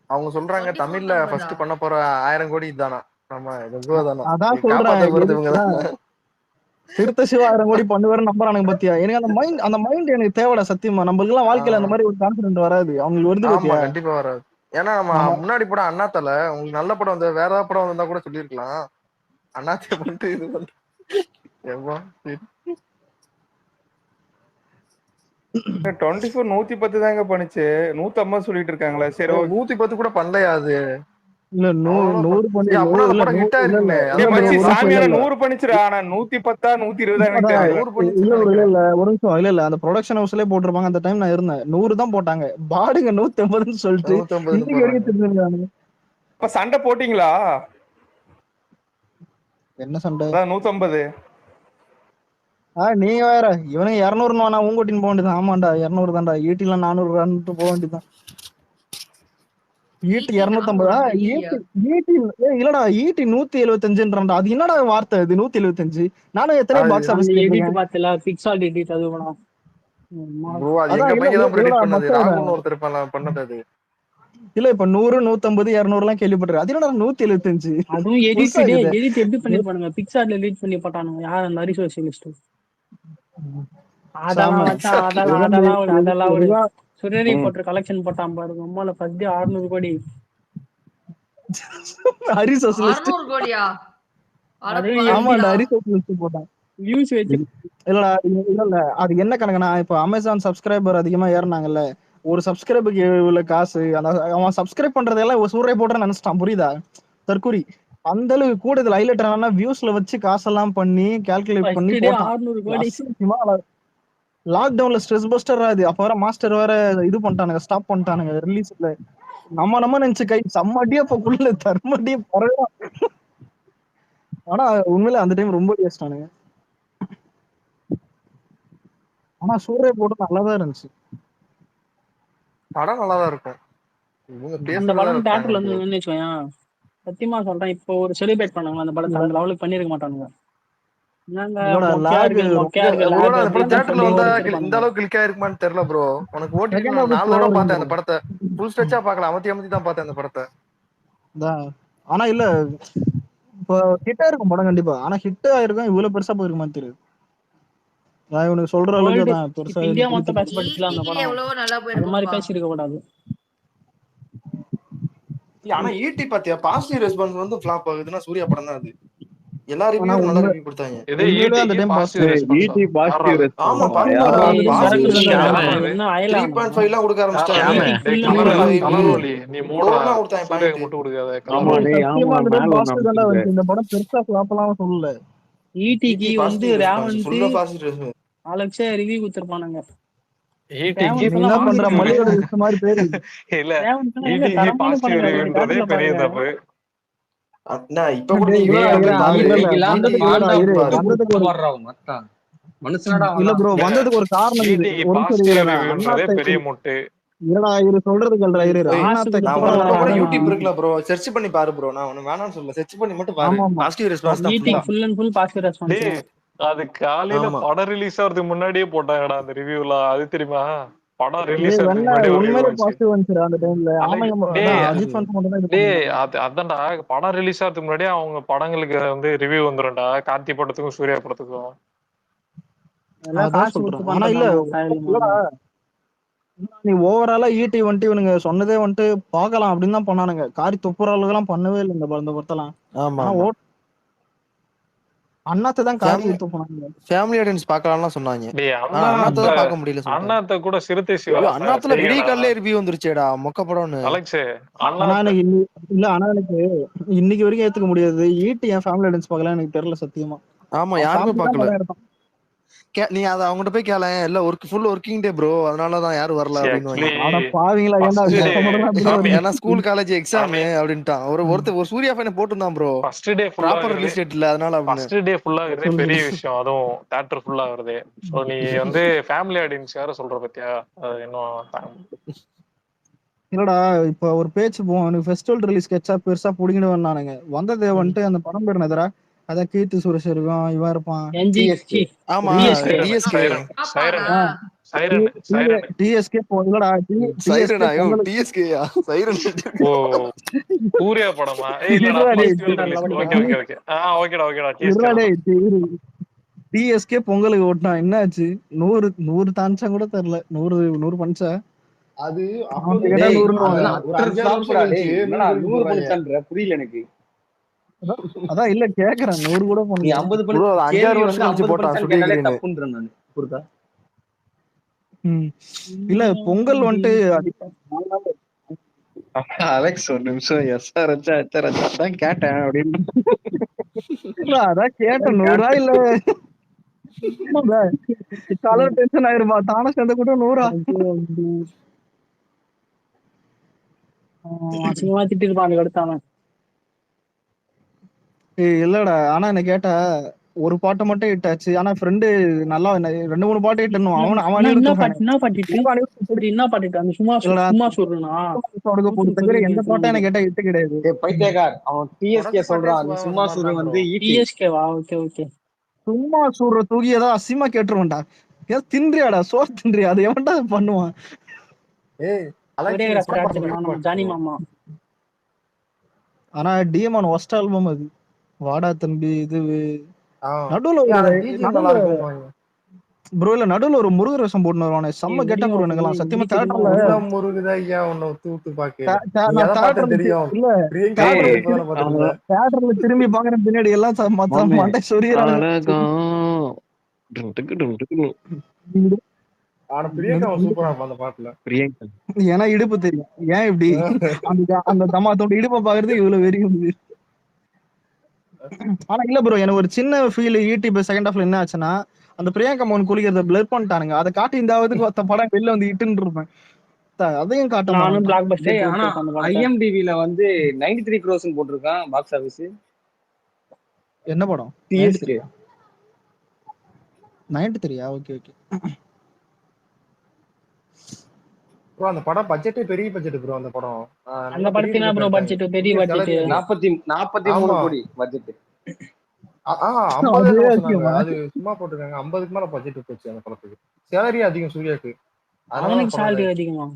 அவங்க சொல்றாங்க தமிழ்ல ஃபர்ஸ்ட் பண்ண போற 1000 கோடி இதுதானா. நம்ம கங்குவா தானா அதான் காப்பாத்த சொல்றேன். போறது இவங்க தான். சிறுத்தை சிவா 1000 கோடி பண்ணுவாரு நம்புறானுங்க பத்தியா. எனக்கு அந்த மைண்ட் எனக்கு தேவைடா சத்தியமா. நம்மளுக்கு எல்லாம் வாழ்க்கையில அந்த மாதிரி ஒரு கான்பிடன்ட் வராது. அவங்களுக்கு வருது ஆமா பத்தியா. கண்டிப்பா வராது. ஏன்னா நம்ம முன்னாடி படம் அண்ணாத்தல உங்களுக்கு நல்ல படம் வந்து வேற ஏதாவது படம் வந்தா கூட சொல்லிருக்கலாம். அண்ணாத்தைய பண்ணிட்டு இது வந்து எவ்வா 24 110 தாங்க பண்ணுச்சு. 150 சொல்லிட்டு இருக்காங்களா? சரி 110 கூட பண்ணலையா அது? இல்ல 100 பண்ணி அப்படின்னா அந்த இல்ல படம் ஹிட் இல்ல ஆயிருக்குமே. டேய் மச்சி ஒரு சாமியார நிமிஷம் 100 பண்ணிச்சுடா. ஆனா 110 120 எனக்கு தெரியல. 100 பண்ணிச்சு இல்ல நினைக்கிறேன். இல்ல ஒரு நிமிஷம். இல்ல அந்த ப்ரொடக்ஷன் ஹவுஸ்லயே போட்டிருப்பாங்க. அந்த டைம் நான் இருந்தேன். 100 தான் போட்டாங்க. பாடுங்க 150ன்னு சொல்லிட்டு 150 இன்னைக்கு போடுறாங்க. வரைக்கும் தெரிஞ்சிருக்காங்க. இப்ப சண்டை போட்டீங்களா? என்ன சண்டை? அதான் 150. நீங்க வேற இவனுங்க 200 வேணா ஊங்கோட்டின்னு போக வேண்டியதான். ஆமாண்டா 200 தான்டா. ஈட்டில 400 போக வேண்டியதான். ஈட்டி 250 ஈட்டி இல்லடா ஈட்டி 175. அது என்னடா வார்த்தை? அது 175. நானும் எத்தனை பாக்ஸ் ஆபீஸ் எடிட் பார்த்தல பிக்சால் எடிட் அது வேணும். ப்ரோ அது அதான் எங்க பையன் தான் ப்ரெடிக்ட் இல்லடா பண்ணது. மச்சான். ராகுல்னு ஒருத்தர் பண்ணது அது. இல்ல இப்ப 100 150 200 எல்லாம் கேள்விப்பட்டிருக்கேன். அது என்னடா 175? அதுவும் எடிட் எப்படி பண்ணிருப்பானுங்க? பிக்சார்ட்ல எடிட் பண்ணி போட்டானுங்க. யார் அந்த சோசியலிஸ்ட்? அதெல்லாம் வச்சா அதெல்லாம் ஒரு சுரேரி போட்டு கலெக்ஷன் போட்டான் பாருங்க. நம்மள ஃபர்ஸ்ட் 600 கோடி. ஹரி சோசியலிஸ்ட் 600 கோடியா? ஆமாண்டா ஹரி சோசியலிஸ்ட் போட்டான். வியூஸ் வச்சு இல்லடா இல்ல அது என்ன கணக்குனா இப்ப அமேசான் சப்ஸ்கிரைபர் அதிகமா ஏறினாங்கல்ல. ஒரு சப்ஸ்கிரைபருக்கு இவ்வளவு காசு. அவன் சப்ஸ்கிரைப் பண்றதெல்லாம் ஒரு சூறை போட்டு நினைச்சிட்டான். புரியுதா? தற்கூரி அந்த அளவுக்கு கூட இதுல ஹைலைட் ஆனா வியூஸ்ல வச்சு காசெல்லாம் பண்ணி கால்குலேட் பண்ணி போட்டான். 600 கோடி. லாக்டவுன்ல ஸ்ட்ரெஸ் பஸ்டர் அது. அப்ப வர மாஸ்டர் வேற இது பண்ணிட்டானுங்க. ஸ்டாப் பண்ணிட்டானுங்க ரிலீஸ்ல. நம்ம நினைச்சு கை செம்மடியா போக்குள்ள தர்மடியா பரவா. ஆனா உண்மையில அந்த டைம் ரொம்ப வேஸ்டானுங்க. ஆனா சூரே போட்டு நல்லாதான் இருந்துச்சு. படம் நல்லாதான் இருக்கும். அந்த படம் தியேட்டர்ல வந்து நினைச்சோயா. சத்தியமா சொல்றேன். இப்போ ஒரு செலிப்ரேட் பண்ணாங்க அந்த படத்தை அந்த லெவலுக்கு பண்ணிருக்க மாட்டானுங்க. இந்த அளவுக்கு கிளிக் ஆயிருக்குமான்னு தெரியல ப்ரோ. உனக்கு ஓடிடி 4 தடவை பார்த்தேன் அந்த படத்தை. ஃபுல் ஸ்ட்ரெச்சா பார்க்கல. அமத்தி தான் பார்த்தேன் அந்த படத்தை. ஆனா இல்ல இப்போ ஹிட்டா இருக்கும் படம் கண்டிப்பா. ஆனா ஹிட் ஆயிருக்கும் இவ்வளவு பெருசா போயிருக்குமான்னு தெரியுது. நான் இவனுக்கு சொல்ற அளவுக்கு தான் பெருசா இந்தியா மொத்தம் பேட்ச் படிச்சுல அந்த படம். எவ்வளவு நல்லா அது போயிருக்கும். மாதிரி பேசிருக்க கூடாது. ஆனா ஈட்டி பாத்தியா பாசிட்டிவ் ரெஸ்பான்ஸ் வந்து ஃபிளாப் ஆகுதுன்னா சூர்யா படம் தான் அது. எல்லா ரிவ்யூவும் நல்ல ரிவ்யூ கொடுத்தாங்க. அந்த டைம் பாசிட்டிவ் ரெஸ்பான்ஸ். ஆமா 3.5 எல்லாம் கொடுக்க ஆரம்பிச்சிட்டாங்க. நீ மூடலாம் கொடுத்தாங்க முட்டு கொடுக்காத. இந்த படம் பெருசா ஃபிளாப்லாம் சொல்லல. ஈடிக்கு வந்து ரேவந்த் அலெக்ஸா ரிவ்யூ கொடுத்திருப்பானுங்க. என்ன பண்ற மலியோட லிஸ்ட் மாதிரி பேரு இல்ல ஈடிக்கு பாசிட்டிவ் ரிவ்யூன்றதே பெரிய தப்பு. இப்ப கூட நீ இல்ல ப்ரோ வந்ததுக்கு ஒரு காரணம் ஈடிக்கு பெரிய முட்டு. இல்லடா இரு சொல்றது கேளுடா இரு. யூடியூப் இருக்குல ப்ரோ சர்ச் பண்ணி பாரு ப்ரோ. நான் ஒன்னு வேணாம்னு சொல்லல. சர்ச் பண்ணி மட்டும் பாரு. பாசிட்டிவ் ரெஸ்பான்ஸ் தான் full and full positive response. அது காலையில படம் ரிலீஸ் ஆகிறதுக்கு முன்னாடியே போட்டாங்கடா அந்த ரிவ்யூல. அது தெரியுமா? படம் ரிலீஸ் ஆகிறதுக்கு முன்னாடி உண்மையிலே பாசிட்டிவ் வந்துச்சு அந்த டைம்ல. அதான்டா படம் ரிலீஸ் ஆகிறதுக்கு முன்னாடியே அவங்க படங்களுக்கு வந்து ரிவ்யூ வந்துரும்டா. கார்த்தி படத்துக்கும் சூர்யா படத்துக்கும். ஆனா இல்ல நீ ஓவராலா ஈட்டி வந்துட்டு இவனுங்க சொன்னதே வந்துட்டு பாக்கலாம் அப்படின்னு தான் பண்ணானுங்க. காரி துப்புற அளவுக்கு எல்லாம் பண்ணவே இல்லை இந்த படத்தெல்லாம். அண்ணாத்தை தான் காரி துப்புனாங்க. ஃபேமிலி ஆடியன்ஸ் பார்க்கலாம்னு சொன்னாங்க. அண்ணாத்தை தான் பார்க்க முடியல. அண்ணாத்தை கூட சிறுத்தை சிவா அண்ணாத்துல விடிய காலையில ரிவ்யூ வந்துருச்சேடா மொக்க படம்னு. அலெக்ஸ் ஆனா எனக்கு இல்ல ஆனா எனக்கு இன்னைக்கு வரைக்கும் ஏத்துக்க முடியாது. ஈட்டி என் ஃபேமிலி ஆடியன்ஸ் பார்க்கலாம் எனக்கு தெரியல சத்தியமா. ஆமா யாருமே பார்க்கல. நீ அத அவங்ககிட்ட போய் கேள, இல்ல ஃபுல் ஒர்க்கிங் டே ப்ரோ, அதனாலதான் யாரும் வரல அப்படின்னு. ஆனா பாவீங்களா, ஏன்டா ஏன்னா ஸ்கூல் காலேஜ் எக்ஸாம் அப்படின்ட்டான். ஒரு சூர்யா ஃபேனை போட்டுருந்தான் bro, first day proper release date இல்ல அதனால அப்படின்னு. ஃபர்ஸ்ட் டே ஃபுல்லா ஆகுறதே பெரிய விஷயம், அதுவும் தியேட்டர் ஃபுல்லா ஆகுறதே. சோ நீ வந்து ஃபேமிலி ஆடியன்ஸ் யார சொல்ற பத்தியா, அது இன்னும் இல்லடா. இப்ப ஒரு பேச்சு போவோம், எனக்கு ஃபெஸ்டிவல் ரிலீஸ் கெச்சா பெருசா புடிங்கிடுவேன் நானுங்க. வந்தது வந்துட்டு அந்த படம் பேர் என்னதுடா, அதான் கீர்த்தி சுரேஷ் இருக்கும், இவன் இருப்பான். ஆமா டிஎஸ்கே டிஎஸ்கே இல்லடா, சைரனா டிஎஸ்கேயா சைரன். ஓ சூர்யா படமா? டிஎஸ்கே பொங்கலுக்கு ஓட்டினா என்னாச்சு? 100 தான்சா கூட தெரியல. 100 பஞ்சா அது புரியல எனக்கு. அதான் இல்ல கேக்குறேன், 100 கூட நீ 50 வருஷம் தப்புன்ற நான் புரியுதா? இல்ல பொங்கல் வந்துட்டு அலெக்ஸ் ஒரு நிமிஷம் எஸ்ஆர் தான் கேட்டேன் அப்படின்னு. அதான் கேட்டேன், 100 இல்ல கலர் டென்ஷன் ஆயிருமா, தானே சேர்ந்த கூட 100 அசிங்கமா திட்டு இருப்பான் அடுத்தான. இல்லடா, ஆனா என்ன கேட்டா ஒரு பாட்டை மட்டும் இட்டாச்சு. ஆனா ஃப்ரெண்டு நல்லா 2-3 பாட்டு இட்டணும். எந்த பாட்டும் என்ன கேட்டா இட்டு கிடையாது. பைத்தியக்கார் அவன் டிஎஸ்கே சொல்றான், சும்மா சுரு வந்து சும்மா சூடுற தூக்கி ஏதோ அசிமா கேட்டுருவான்டா. ஏதோ தின்றியாடா, சோறு தின்றியா, அது எவன்டா பண்ணுவான்? ஆனா டிஎம்ஆன் ஒஸ்ட் ஆல்பம் அது. வாடா தம்பி இது நடுவுல ப்ரோ, இல்ல நடுவுல ஒரு முருகர் வேஷம் போட்டு வருவானே, செம்ம கெட்ட ப்ரோ. எனக்கெல்லாம் சத்தியமா தியேட்டர்ல திரும்பி பாக்குறேன், பின்னாடி எல்லாம் மண்டை சொரியறாங்க. ஏன்னா இடுப்பு தெரியும். ஏன் இப்படி அந்த தம்மா தோண்டி இடுப்பை பாக்குறது இவ்வளவு வெறியும். ஆனா இல்ல ப்ரோ, எனக்கு ஒரு சின்ன ஃபீல் யூடியூப் செகண்ட் ஹாஃப்ல என்ன ஆச்சுன்னா, அந்த பிரியங்கா மோகன் குளிக்கிறத பிளர் பண்ணிட்டானுங்க. அதை காட்டி இந்த படம் வெளில வந்து இட்டுன்னு இருப்பேன், அதையும் காட்ட. ஆனா ஐஎம்டிவில வந்து 93 crores போட்டிருக்கான் பாக்ஸ் ஆபீஸ். என்ன படம்? டிஎஸ்கே 93. Okay okay bro. அந்த படம் பட்ஜெட் பெரிய பட்ஜெட் ப்ரோ. அந்த படம் அந்த படத்தினா ப்ரோ பட்ஜெட் பெரிய பட்ஜெட் 43 கோடி பட்ஜெட். 50 சொன்னாங்க, அது சும்மா போட்டுருக்காங்க. 50க்கு மேல பட்ஜெட் போச்சு அந்த படத்துக்கு. சேலரி அதிகம் சூர்யாக்கு, அவனுக்கு சேலரி அதிகமா?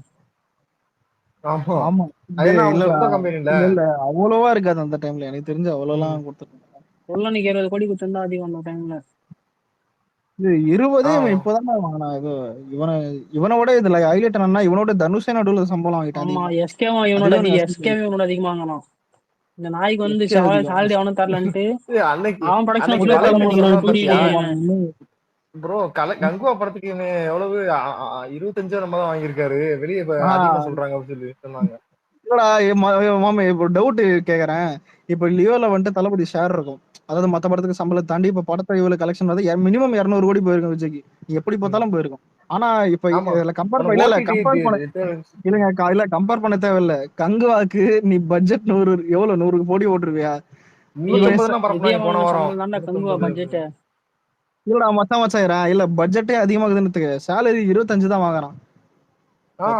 ஆமா ஆமா இல்ல அவ்வளவா இருக்காது அந்த டைம்ல, எனக்கு தெரிஞ்சு அவ்வளவுலாம் கொடுத்துருக்காங்க. 20 கோடி கொடுத்திருந்தா அதிகம் அந்த டைம்ல. 20 இப்பதானே வாங்கினா. இது இவனோட இதுல ஹைலைட் என்னன்னா, இவனோட தனுஷே நடுவுல சம்பளம் வாங்கிட்டான். இவனோட அதிகமா வாங்கலாம். இந்த நாய்க்கு வந்து சேலரி அவனும் தரலன்ட்டு அவன் ப்ரோ. கங்குவா படத்துக்கு எவ்வளவு 25 நம்ம தான் வாங்கியிருக்காரு. வெளியே அதிகமா சொல்றாங்க அப்படின்னு சொல்லி சொன்னாங்க. மாமா இப்போ டவுட் கேக்குறேன். இப்ப லியோல வந்துட்டு தளபதி ஷேர் இருக்கும், அதாவது மத்த படத்துக்கு சம்பளம் தாண்டி இப்ப படத்தை இவ்வளவு கலெக்ஷன் வந்து மினிமம் 200 கோடி போயிருக்கும் விஜய்க்கு, எப்படி பார்த்தாலும் போயிருக்கும். ஆனா இப்ப இதுல கம்பேர் பண்ண தேவையில்ல. கங்குவாக்கு நீ பட்ஜெட் 100 எவ்வளவு 100 கோடி ஓட்டுருவியா? இல்லடா மச்சான், இல்ல பட்ஜெட்டே அதிகமாகுதுன்னு, சேலரி 25 தான் வாங்குறான்.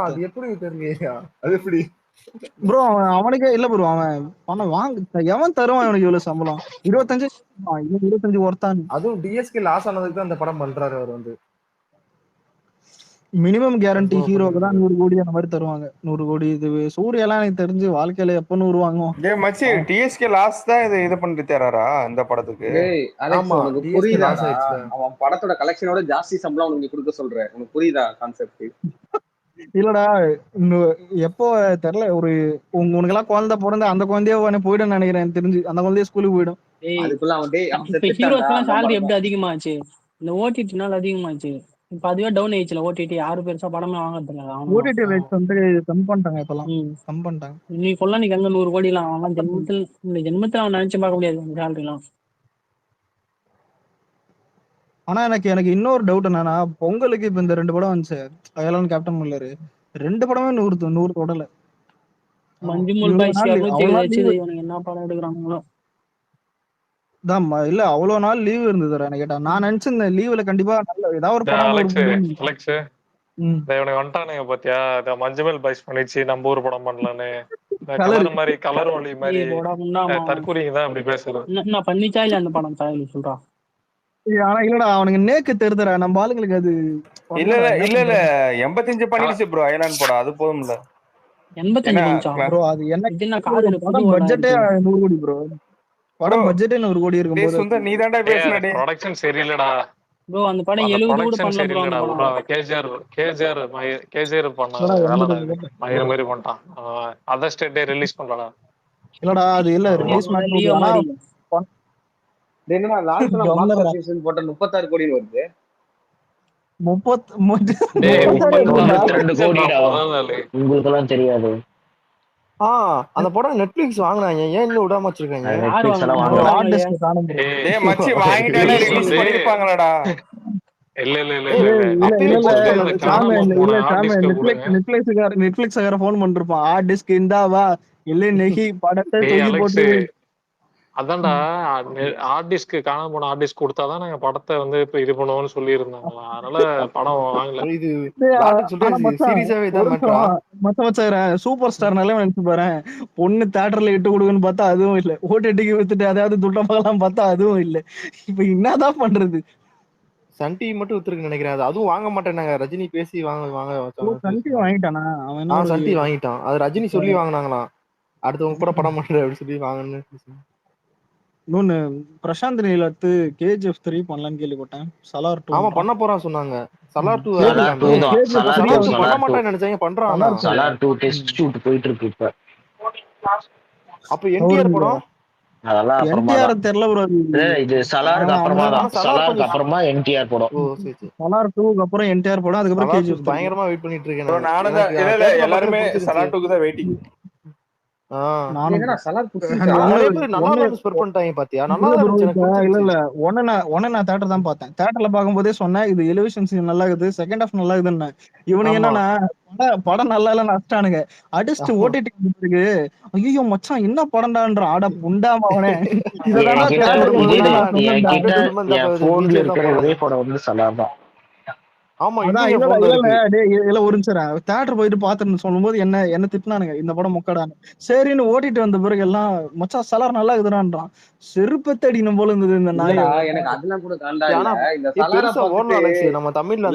அது எப்படி தெரியலையா? அது எப்படி ப்ரோ? அவனுக்கே இல்ல ப்ரோ, அவன் பணம் வாங்க எவன் தருவான் அவனுக்கு இவ்வளவு சம்பளம்? 25 ஒருத்தான். அதுவும் டிஎஸ்கே லாஸ் ஆனதுக்கு தான் அந்த படம் பண்றாரு அவர் வந்து. மினிமம் கேரண்டி ஹீரோக்கு தான் 100 கோடி அந்த மாதிரி தருவாங்க. 100 கோடி. இது சூர்யாலாம் எனக்கு தெரிஞ்சு வாழ்க்கையில எப்ப 100 வாங்குவோம். டிஎஸ்கே லாஸ் தான் இது பண்ணிட்டு தராரா இந்த படத்துக்கு? புரியுதா? அவன் படத்தோட கலெக்ஷனோட ஜாஸ்தி சம்பளம் உனக்கு கொடுக்க சொல்ற, உனக்கு புரியுதா கான்செப்ட்? இல்லடா எப்போ தெரியல, ஒரு உனக்கு எல்லாம் குழந்தை பிறந்த அந்த குழந்தைய போயிடும் நினைக்கிறேன் தெரிஞ்சு. அந்த குழந்தைய ஸ்கூலுக்கு போயிடும். அதுக்குள்ள அவன் சேலரி எப்படி அதிகமாச்சு? இந்த ஓடிடினால அதிகமாச்சு. இப்ப அதுவே டவுன் ஆயிடுச்சுல. ஓடிடி யாரும் பெருசா படமே வாங்குறது. ஓடிடி ரைட்ஸ் வந்து கம் பண்ணிட்டாங்க இப்பலாம். கம் பண்ணிட்டாங்க. நீ கொல்லனிக்கு அங்க 100 கோடி எல்லாம் அவன் ஜென்மத்துல அவன் நினைச்சு பார்க்க முடியாது சேலரி எல்லாம். ஆனா எனக்கு இன்னொரு டவுட் என்னன்னா, பொங்கலுக்கு இப்ப இந்த 2 படம் வந்துச்சு. அயலான் கேப்டன் மில்லர். 2 படமே 100 தொடல. மஞ்சுமல் இவ்வளவு பாய்ஸ் நாள் 207 அவ்வளவு நாள் வச்சு லீவு இவனுங்க என்ன படம் எடுக்கிறாங்களோ. இல்ல அவ்வளவு நாள் லீவ் இருந்தது என்ன கேட்டா. நான் நினைச்சிருந்தேன் லீவ்ல கண்டிப்பா நல்ல ஏதாவது ஒரு படம் ஒரு அலெக்ஸ் இவனுக்கு வந்துட்டானுங்க பாத்தியா, இந்த மஞ்சுமல் பாய்ஸ் பண்ணிச்சு நம்ம ஊர் படம் பண்ணலான்னு. கலர் மாதிரி கலர் ஒளி மாதிரி தற்கூரிங்க தான் அப்படி பேசுறது. நான் பண்ணிச்சா இல்ல அந்த படம் சாயலி சொல்றா. ஆனா இல்லடா அவனுக்கு நேக்கு தெரியுதுடா நம்ம ஆளுங்களுக்கு அது. இல்ல 85 பண்ணிடுச்சு ப்ரோ அயலான் படம், அது போதும்ல. 85 பண்ணிச்சா ப்ரோ? அது என்ன காதுல படம் பட்ஜெட்டே 100 கோடி ப்ரோ. படம் பட்ஜெட்டே 100 கோடி இருக்கும்போது சுந்தர் நீ தான்டா பேசுன டேய். ப்ரொடக்ஷன் சரியில்லடா ப்ரோ. அந்த படம் 70 கூட பண்ணல ப்ரோ. அந்த படம் கேஜிஆர் பண்ண வேலை மயிர மாதிரி பண்ணிட்டான். அதர் ஸ்டேட்டே ரிலீஸ் பண்ணலடா. இல்லடா அது இல்ல ரிலீஸ் மேட்டர். ஆனா என்னடா லாஸ்ட்ல பாக்ஸ் ஆபீஸ் போட்ட 36 கோடி வருது. 32 கோடிடா. உங்களுக்கு எல்லாம் தெரியாது. அந்த படம் நெட்ஃபிளிக்ஸ் வாங்குனாங்க, ஏன் இன்னும் விடாம வச்சிருக்காங்க? நெட்ஃபிளிக்ஸ் எல்லாம் வாங்குறாங்க. டேய் மச்சி வாங்கிட்டாலே ரிலீஸ் பண்ணிருப்பாங்களாடா. நெட்ஃபிளிக்ஸ்கார ஃபோன் பண்ணிருப்பான். ஹார்ட் டிஸ்க் இந்தாவா இல்ல நெகி படத்தை தூக்கி போட்டு. அதான்டா ஹார்ட் டிஸ்க் காணாம போன ஹார்ட் டிஸ்க் கொடுத்தாதான் நாங்க படத்தை வந்து இப்ப இது பண்ணுவோம்னு சொல்லி இருந்தாங்களா, அதனால படம் வாங்கல. சூப்பர் ஸ்டார் நல்லா நினைச்சு பாரு, பொண்ணு தியேட்டர்ல இட்டு கொடுக்குன்னு பார்த்தா அதுவும் இல்ல, ஓடிடிக்கு வித்துட்டு அதாவது துட்டமாலாம் பார்த்தா அதுவும் இல்ல. இப்ப என்னதான் பண்றது? சன் டிவி மட்டும் வித்துருக்கு நினைக்கிறேன். அதுவும் வாங்க மாட்டேன்னாங்க. ரஜினி பேசி சன் டிவி வாங்கிட்டானா அவன்? சன் டிவி வாங்கிட்டான். அது ரஜினி சொல்லி வாங்கினாங்களாம், அடுத்தவங்க கூட படம் பண்ற அப்படின்னு சொல்லி வாங்கன்னு. இன்னொன்னு பிரசாந்த் நீலத்து KGF 3 பண்ணலான்னு கேள்விப்பட்டேன். சலார் 2 ஆமா பண்ண போறான் சொன்னாங்க. சலார் 2 பண்ண மாட்டேன்னு நினைச்சாங்க, பண்றான். சலார் 2 டெஸ்ட் ஷூட் போயிட்டு இருக்கு இப்ப. அப்ப என்டிஆர் படம் அதெல்லாம் என்டிஆர் தெரியல ப்ரோ. இது சலாருக்கு அப்புறமா தான். சலாருக்கு அப்புறமா என்டிஆர் படம். சலார் 2க்கு அப்புறம் என்டிஆர் படம், அதுக்கு அப்புறம் KGF. பயங்கரமா வெயிட் பண்ணிட்டு இருக்கேன். நானும் தான். இல்ல எல்லாரும் சலார் 2க்கு தான் வெயிட்டிங். நான் தியேட்டர் தான் பார்த்தேன். தியேட்டர்ல பார்க்கும்போதே சொன்னேன் இது எலிவேஷன் சீன் நல்லா இருக்குது, செகண்ட் ஹாஃப் நல்லா இருக்குதுன்னு. இவனுக்கு என்னன்னா படம் நல்லா இல்ல நஷ்டானுங்க அடிச்சுட்டு ஓடிடி இருக்கு. ஐயோ மச்சான் என்ன படம்டான்ற ஆட புண்டாம அவனே. ஒரு நிமிஷம் தியேட்டர் போயிட்டு பாத்துன்னு சொல்லும் போது என்ன திட்டினானுங்க, இந்த படம் மொக்கடான்னு. சரின்னு ஓட்டிட்டு வந்த பிறகு எல்லாம் மச்சா சலார் நல்லா இருக்குதுன்றான். செருப்பத்தை அடிக்கணும் போல இருந்தது இந்த நாய். எனக்கு அதெல்லாம் கூட காண்டா இல்ல. இந்த சலாரா பார்த்துட்டு நம்ம தமிழ்ல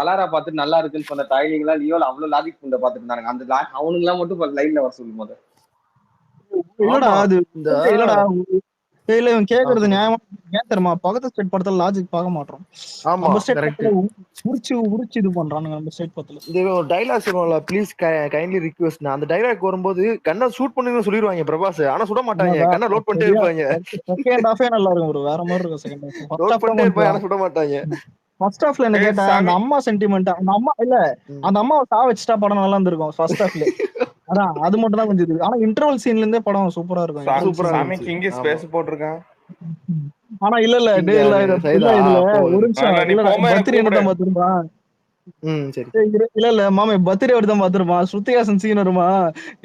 சலாரா பார்த்துட்டு நல்லா இருக்குன்னு சொன்ன டைலிங் எல்லாம் லியோல அவ்வளவு லாஜிக் புண்ட பாத்துட்டு இருந்தாங்க. அந்த அவனுங்க எல்லாம் மட்டும் லைன்ல வர சொல்லும் போது இல்லடா அது இல்லடா இல்ல இவன் கேக்குறது நியாயமா ஏன் தெரியுமா? பக்கத்து ஸ்டேட் படத்துல லாஜிக் பார்க்க மாட்டோம். உரிச்சு இது பண்றானுங்க நம்ம ஸ்டேட் படத்துல. இந்த ஒரு டைலாக் சொல்லுவாங்கல, ப்ளீஸ் கைண்ட்லி ரிக்வெஸ்ட். அந்த டைலாக் வரும்போது கண்ணை ஷூட் பண்ணுன்னு சொல்லிடுவாங்க பிரபாஸ், ஆனா சுட மாட்டாங்க. கண்ணை லோட் பண்ணிட்டே இருப்பாங்க. செகண்ட் ஹாஃபே நல்லா இருக்கும் ப்ரோ, வேற மாதிரி இருக்கும் செகண்ட் ஹாஃப். லோட் பண்ணிட்டே இருப்பாங்க ஆனா சுட மாட்டாங்க. ஃபர்ஸ்ட் ஹாஃப்ல என்ன கேட்டா அந்த அம்மா சென்டிமெண்ட், அந்த அம்மா இல்ல அந்த அம்மாவை சா வச்சுட்டா படம் நல்லா இருந்திருக்கும் ஃபர்ஸ்ட் ஹாஃப்ல. அதான் அது மட்டும் தான் கொஞ்சம் இருக்கு. ஆனா இன்டர்வல் சீன்ல இருந்தே படம் சூப்பரா இருக்கும். சாமி கிங் ஸ்பேஸ் போட்டுருக்கான். ஆனா இல்ல ஒரு நிமிஷம் பத்திரி என்னதான் பாத்துருப்பான். இல்ல மாமே பத்திரி வருதான் பாத்துருப்பான். ஸ்ருதிஹாசன் சீன் வருமா,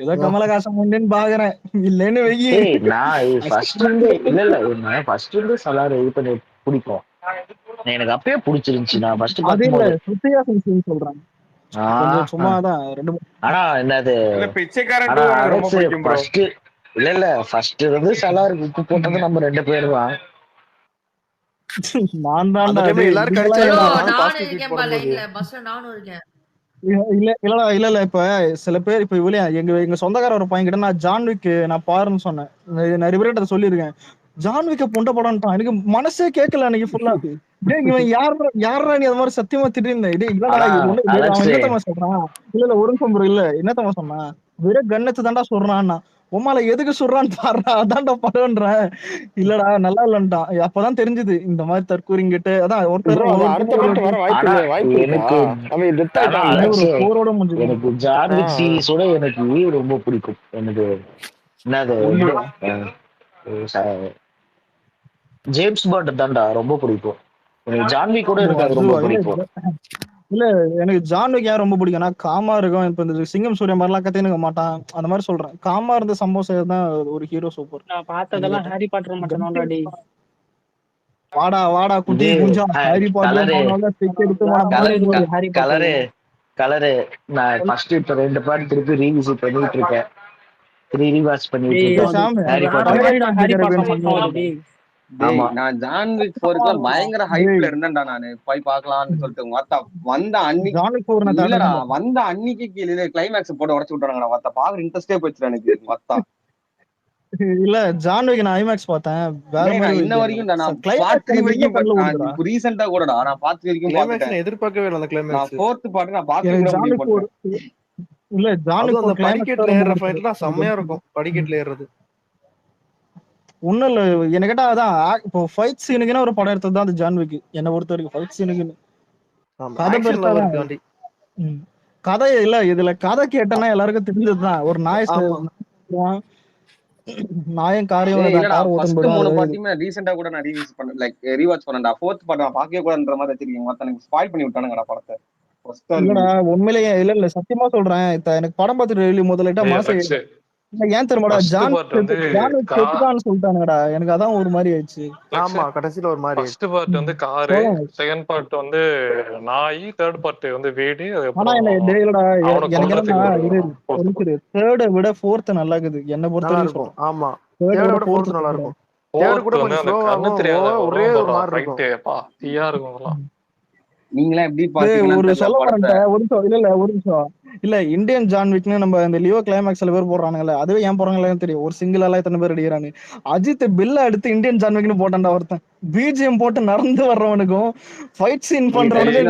ஏதோ கமலஹாசன் முன்னேன்னு பாக்குறேன் இல்லன்னு வெயி. சலார் இது பண்ணி பிடிக்கும் எனக்கு, அப்பயே பிடிச்சிருந்துச்சு. நான் ஃபர்ஸ்ட் ஸ்ருதிஹாசன் சீன் சொல்றேன் சும்மாதான். ஆனா என்னது இல்ல ஃபர்ஸ்ட் இருந்து சலாருக்கு உப்பு போட்டது நம்ம 2 பேரும் தான். இல்ல இப்ப சில பேர் இப்ப இவ்வளவு எங்க சொந்தக்கார ஒரு பையன் கிட்ட நான் ஜான்விக் நான் பாருன்னு சொன்னேன். நிறைய பேர்கிட்ட அதை சொல்லியிருக்கேன். ஜான்விக்க புண்ட படம்ட்டான். எனக்கு மனசே கேட்கல அன்னைக்கு ஃபுல்லா. யாரா நீ அது மாதிரி சத்தியமா திட்டிருந்தேன். என்னத்தமா சொல்றான்? இல்ல ஒரு நிமிஷம் இல்ல என்னத்தமா சொன்னான், வெறும் கண்ணத்து தாண்டா சொல்றான்னா. உமால எதுக்கு சொல்றான்னு பாடுறா, அதான்டா படம்ன்றேன். இல்லடா நல்லா இல்லன்ட்டான். அப்பதான் தெரிஞ்சது இந்த மாதிரி தற்கூரிங்கிட்டு. அதான் ஒருத்தர் எனக்கு ஜான்விக் சீரிஸோட எனக்கு ரொம்ப பிடிக்கும். எனக்கு என்னது ஜேம்ஸ் பாண்ட் தான்டா ரொம்ப பிடிக்கும். ஜான்வி கூட எனக்கு அது ரொம்ப பிடிக்கும். இல்ல எனக்கு ஜான்விக் ஏன் ரொம்ப பிடிக்கும்னா காமா இருக்கும். இப்ப இந்த சிங்கம் சூர்யா மாதிரிலாம் கத்தினுக்க மாட்டான். அந்த மாதிரி சொல்றேன். காமா இருந்த சம்பவம் தான் ஒரு ஹீரோ சூப்பர். நான் பார்த்ததெல்லாம் ஹாரி பாட்டர் மட்டும்தான்டா டேய். வாடா குட்டி குஞ்சம் ஹாரி பாட்டர் கலரு நான் ஃபர்ஸ்ட் இப்ப 2 பாட்டு திருப்பி ரீவிசிட் பண்ணிட்டு இருக்கேன். ரீவாட்ச் பண்ணிட்டு இருக்கேன் ஹாரி பாட்டர். நான் ஜான்விக் 4க்குலாம் பயங்கர ஹைப்ல இருந்தேன்டா. நானு போய் பார்க்கலாம்னு சொல்லிட்டு வந்த அன்னைக்கு இல்லடா வந்த அன்னைக்கு கீழே கிளைமேக்ஸ் போட்டு உடச்சு விட்டானுங்கடா. மத்த பாக்குற இன்ட்ரெஸ்டே போச்சு எனக்கு. மத்தா இல்ல ஜான்விக் நான் ஐமேக்ஸ் பார்த்தேன். வேற மாதிரி இன்ன வரைக்கும் நான் பார்ட் 3 வரைக்கும் ரீசெண்டா கூடடா நான் பார்ட் 3 வரைக்கும் பார்த்தேன். எதிர்பார்க்கவே இல்லை அந்த கிளைமேக்ஸ். நான் 4th பார்ட் நான் பார்க்க கூட முடியல. இல்ல ஜான்விக் அந்த படிக்கட்டுல ஏறுற ஃபைட்லாம் செம்மையா இருக்கும். படிக்கட்டுல ஏறுறது ஒண்ணும் இல்ல. என்ன கேட்டா அதான் இப்போ ஃபைட் சீனுக்குன்னு ஒரு படம் எடுத்தது தான் அது ஜான்விக். என்ன பொறுத்த வரைக்கும் ஃபைட் சீனுக்குன்னு கதை இல்ல. இதுல கதை கேட்டனா எல்லாருக்கும் தெரிஞ்சதுதான். ஒரு நாயம் காரியம் ரீசெண்டா கூட நான் ரீவாட்ச் பண்ண லைக் ரீவாட்ச் பண்ணேன்டா. 4th பார்ட் நான் பார்க்கவே கூடாதுன்ற மாதிரி வச்சிருக்கீங்க. மத்தனுக்கு ஸ்பாயில் பண்ணி விட்டானுங்கடா படத்தை. இல்லடா உண்மையிலேயே இல்ல சத்தியமா சொல்றேன். எனக்கு படம் பார்த்துட்டு முதல்ல மாசம் ஏன் தெரியுமாடா ஜான்விக் சொல்லிட்டானுங்கடா. எனக்கு அதான் ஒரு மாதிரி ஆயிடுச்சு. ஆமா கடைசில ஒரு மாதிரி. ஃபர்ஸ்ட் பார்ட் வந்து காரு, செகண்ட் பார்ட் வந்து நாய், தேர்ட் பார்ட் வந்து வீடு. ஆனா எனக்கு தேர்ட விட 4th நல்லா இருக்குது என்ன பொறுத்த வரைக்கும். ஆமா தேர்ட விட 4th நல்லா இருக்கும். தேர்ட் கூட கொஞ்சம் ஸ்லோவா தெரியாத ஒரே ஒரு மாதிரி இருக்கும். ரைட்டேப்பா தீயா இருக்கும். நீங்களே எப்படி ஒரு சொல்ல ஒரு நிமிஷம் இல்ல இந்தியன் ஜான்விக்னு நம்ம இந்த லியோ கிளைமேக்ஸ்ல பேர் போடுறானுங்கல்ல. அதுவே ஏன் போறாங்கன்னு தெரியும். ஒரு சிங்கிள் எல்லாம் எத்தனை பேர் அடிக்கிறானு. அஜித் பில்ல எடுத்து இந்தியன் ஜான்விக்னு போட்டான்டா ஒருத்தன். பிஜிஎம் போட்டு நடந்து வர்றவனுக்கும் ஃபைட் சீன் பண்றவனுக்கும்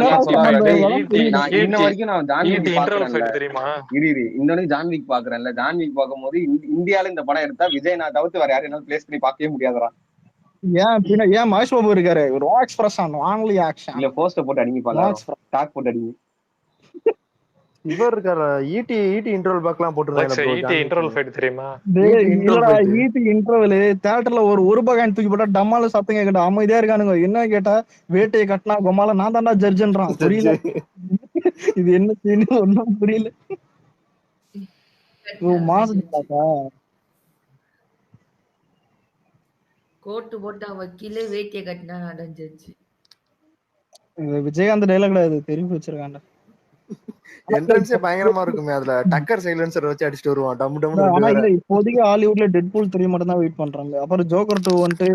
ஜான்விக் பாக்குறேன்ல. ஜான்விக் பார்க்கும் போது இந்தியால இந்த படம் எடுத்தா விஜய் நான் தவிர்த்து வேற யாரும் பிளேஸ் பண்ணி பார்க்கவே முடியாதுடா. ஏன் மகேஷ் பாபு இருக்காரு. ரோ எக்ஸ்பிரஷன் வாங்கலி ஆக்ஷன் இல்ல போஸ்டர் போட்டு அடிங்க பாக்கலாம். டாக் போட்டு அடிங்க. இவர் இருக்காரு ஈடி இன்டர்வல் பேக்லாம் போட்டுருக்காங்க. ஈடி இன்டர்வல் ஃபைட் தெரியுமா? ஈடி இன்டர்வல் தியேட்டர்ல ஒரு பகான் தூக்கி போட்டா டம்மால சத்தம் கேட்கட்டா அமைதியா இருக்கானுங்க. என்ன கேட்டா வேட்டையை கட்டினா கொமால நான் தாண்டா ஜட்ஜன்றான். புரியல இது என்ன சீனு ஒன்னும் புரியல. மாசா கோட்டு போட்டா வக்கீலே வேட்டியை கட்டினா நடந்துச்சு. விஜயகாந்த் டைலாக் கிடையாது தெரிஞ்சு வச்சிருக்காண்டா. என்ட்ரன்ஸே பயங்கரமா இருக்குமே. அதுல டக்கர் சைலன்சர் வச்சு அடிச்சிட்டு வருவான். டம் டம். ஆனா இல்ல இப்போதைக்கு ஹாலிவுட்ல டெட்பூல் 3 மட்டும் தான் வெயிட் பண்றாங்க. அப்புறம் ஜோக்கர் 2 வந்துட்டு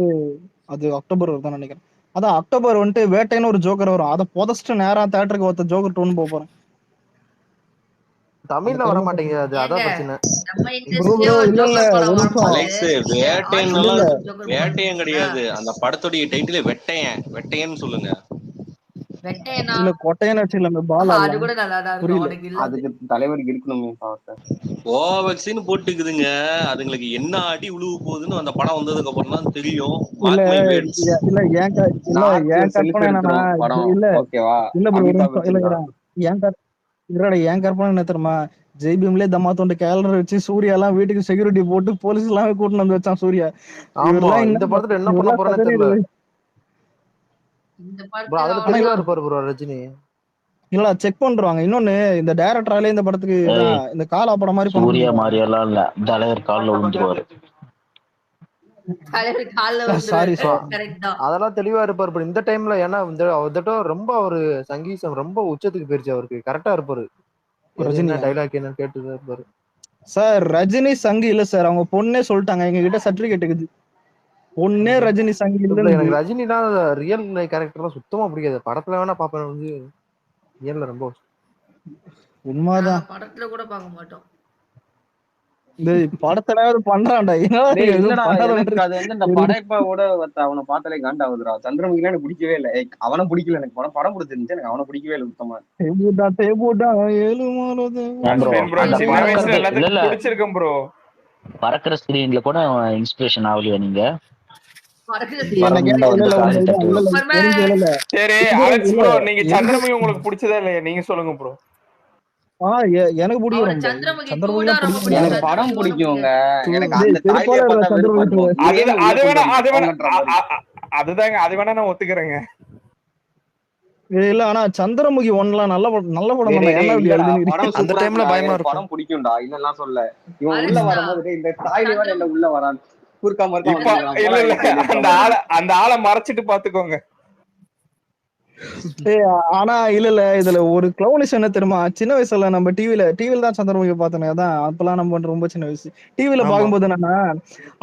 அது அக்டோபர் வருதான் நினைக்கிறேன். அதான் அக்டோபர் வந்துட்டு வேட்டைன்னு ஒரு ஜோக்கர் வரும். அதை புதைச்சிட்டு நேரா தியேட்டருக்கு ஒருத்த ஜோக்கர் 2 போக போறேன். தமிழ்ல வர மாட்டேங்குது. அது அதான் பிரச்சனை. வேட்டையன் கிடையாது. அந்த படத்துடைய டைட்டில் வெட்டையன்னு சொல்லுங்க. இல்ல கொட்டையன்னு வச்சுக்கலாமே பாலா. அது கூட நல்லாதான் இருக்கும். அதுக்கு தலைவருக்கு இருக்கணுமே ஓவக்சின்னு போட்டுக்குதுங்க. அதுங்களுக்கு என்ன அடி உழுவு போகுதுன்னு அந்த படம் வந்ததுக்கு அப்புறம் தான் தெரியும். என் கற்பனை என்ன தெரியுமா? ஜெய்பீம்லயே தம்மா தொண்டு கேலண்டர் வச்சு சூர்யா எல்லாம் வீட்டுக்கு செக்யூரிட்டி போட்டு போலீஸ் எல்லாமே கூட்டு வந்து வச்சான் சூர்யா. இந்த படத்துல என்ன பண்ண போறேன்னு தெரியல. ரஜினி இல்ல செக் பண்றாங்க. இன்னொன்னு இந்த டைரக்டராலே இந்த படத்துக்கு இந்த காலா படம் மாதிரி சூர்யா மாதிரி எல்லாம் இல்ல. தலைவர் கால்ல விழுந்துவாரு. அதெல்லாம் தெளிவா இருப்பாரு. இந்த டைம்ல ஏன்னா ரொம்ப ஒரு சங்கீதம் ரொம்ப உச்சத்துக்கு போயிருச்சு அவருக்கு. கரெக்டா இருப்பாரு. ரஜினி டைலாக் என்ன கேட்டுதான் இருப்பாரு. சார் ரஜினி சங்கி இல்ல சார். அவங்க பொண்ணே சொல்லிட்டாங்க எங்க கிட்ட சர்டிபிகேட் இருக்குது. பொண்ணே ரஜினி சங்கி இல்ல. எனக்கு ரஜினினா ரியல் கேரக்டர்லாம் சுத்தமா பிடிக்காது. படத்துல வேணா பாப்பேன். வந்து ரியல்ல ரொம்ப உண்மைதான். படத்துல கூட பார்க்க மாட்டோம். படத்துல பண்றான்டா. அது வந்து இந்த படைப்பாவோட அவனை பார்த்தாலே காண்டாவுதுடா. சந்திரமுகிலாம் எனக்கு பிடிக்கவே இல்லை. அவனை பிடிக்கல. எனக்கு படம் பிடிச்சிருந்துச்சு. எனக்கு அவனை பிடிக்கவே இல்லை சுத்தமா. பறக்கிற ஸ்கிரீன்ல கூட இன்ஸ்பிரேஷன் ஆகலையா நீங்க? சரி அலெக்ஸ் ப்ரோ, நீங்க சந்திரமுகி உங்களுக்கு பிடிச்சதா இல்லையா? நீங்க சொல்லுங்க ப்ரோ. எனக்கு பிடிக்கும். எனக்கு படம் பிடிக்குங்க. அதுதாங்க அது வேணா நான் ஒத்துக்கிறேங்க. இல்ல ஆனா சந்திரமுகி ஒன்லாம் நல்ல படம் தானே, ஏன்டா இப்படி இல்லடா எழுதுனீங்க? படம் அந்த சூப்பரா டைம்ல இருக்குடா, பயமா எனக்கு இருக்கும். படம் பிடிக்கும்டா, இல்லலாம் சொல்ல. இவன் உள்ள அரிஸ்டா வரும்போது இந்த தாயில வேற என்ன உள்ள வரான், குறுக்கா மறுக்கா இப்ப வந்துருக்கான், இல்ல போடா இல்ல வெளியே அந்த ஆளை மறைச்சிட்டு பாத்துக்கோங்க. ஆனா இல்ல இதுல ஒரு கிளவுனிஷ் என்ன தெரியுமா, சின்ன வயசுல நம்ம டிவில தான் சந்திரமுகி பார்த்தோனே, அதான் அப்பெல்லாம் நம்ம ரொம்ப சின்ன வயசு. டிவில ஆமா பார்க்கும்போது என்னன்னா,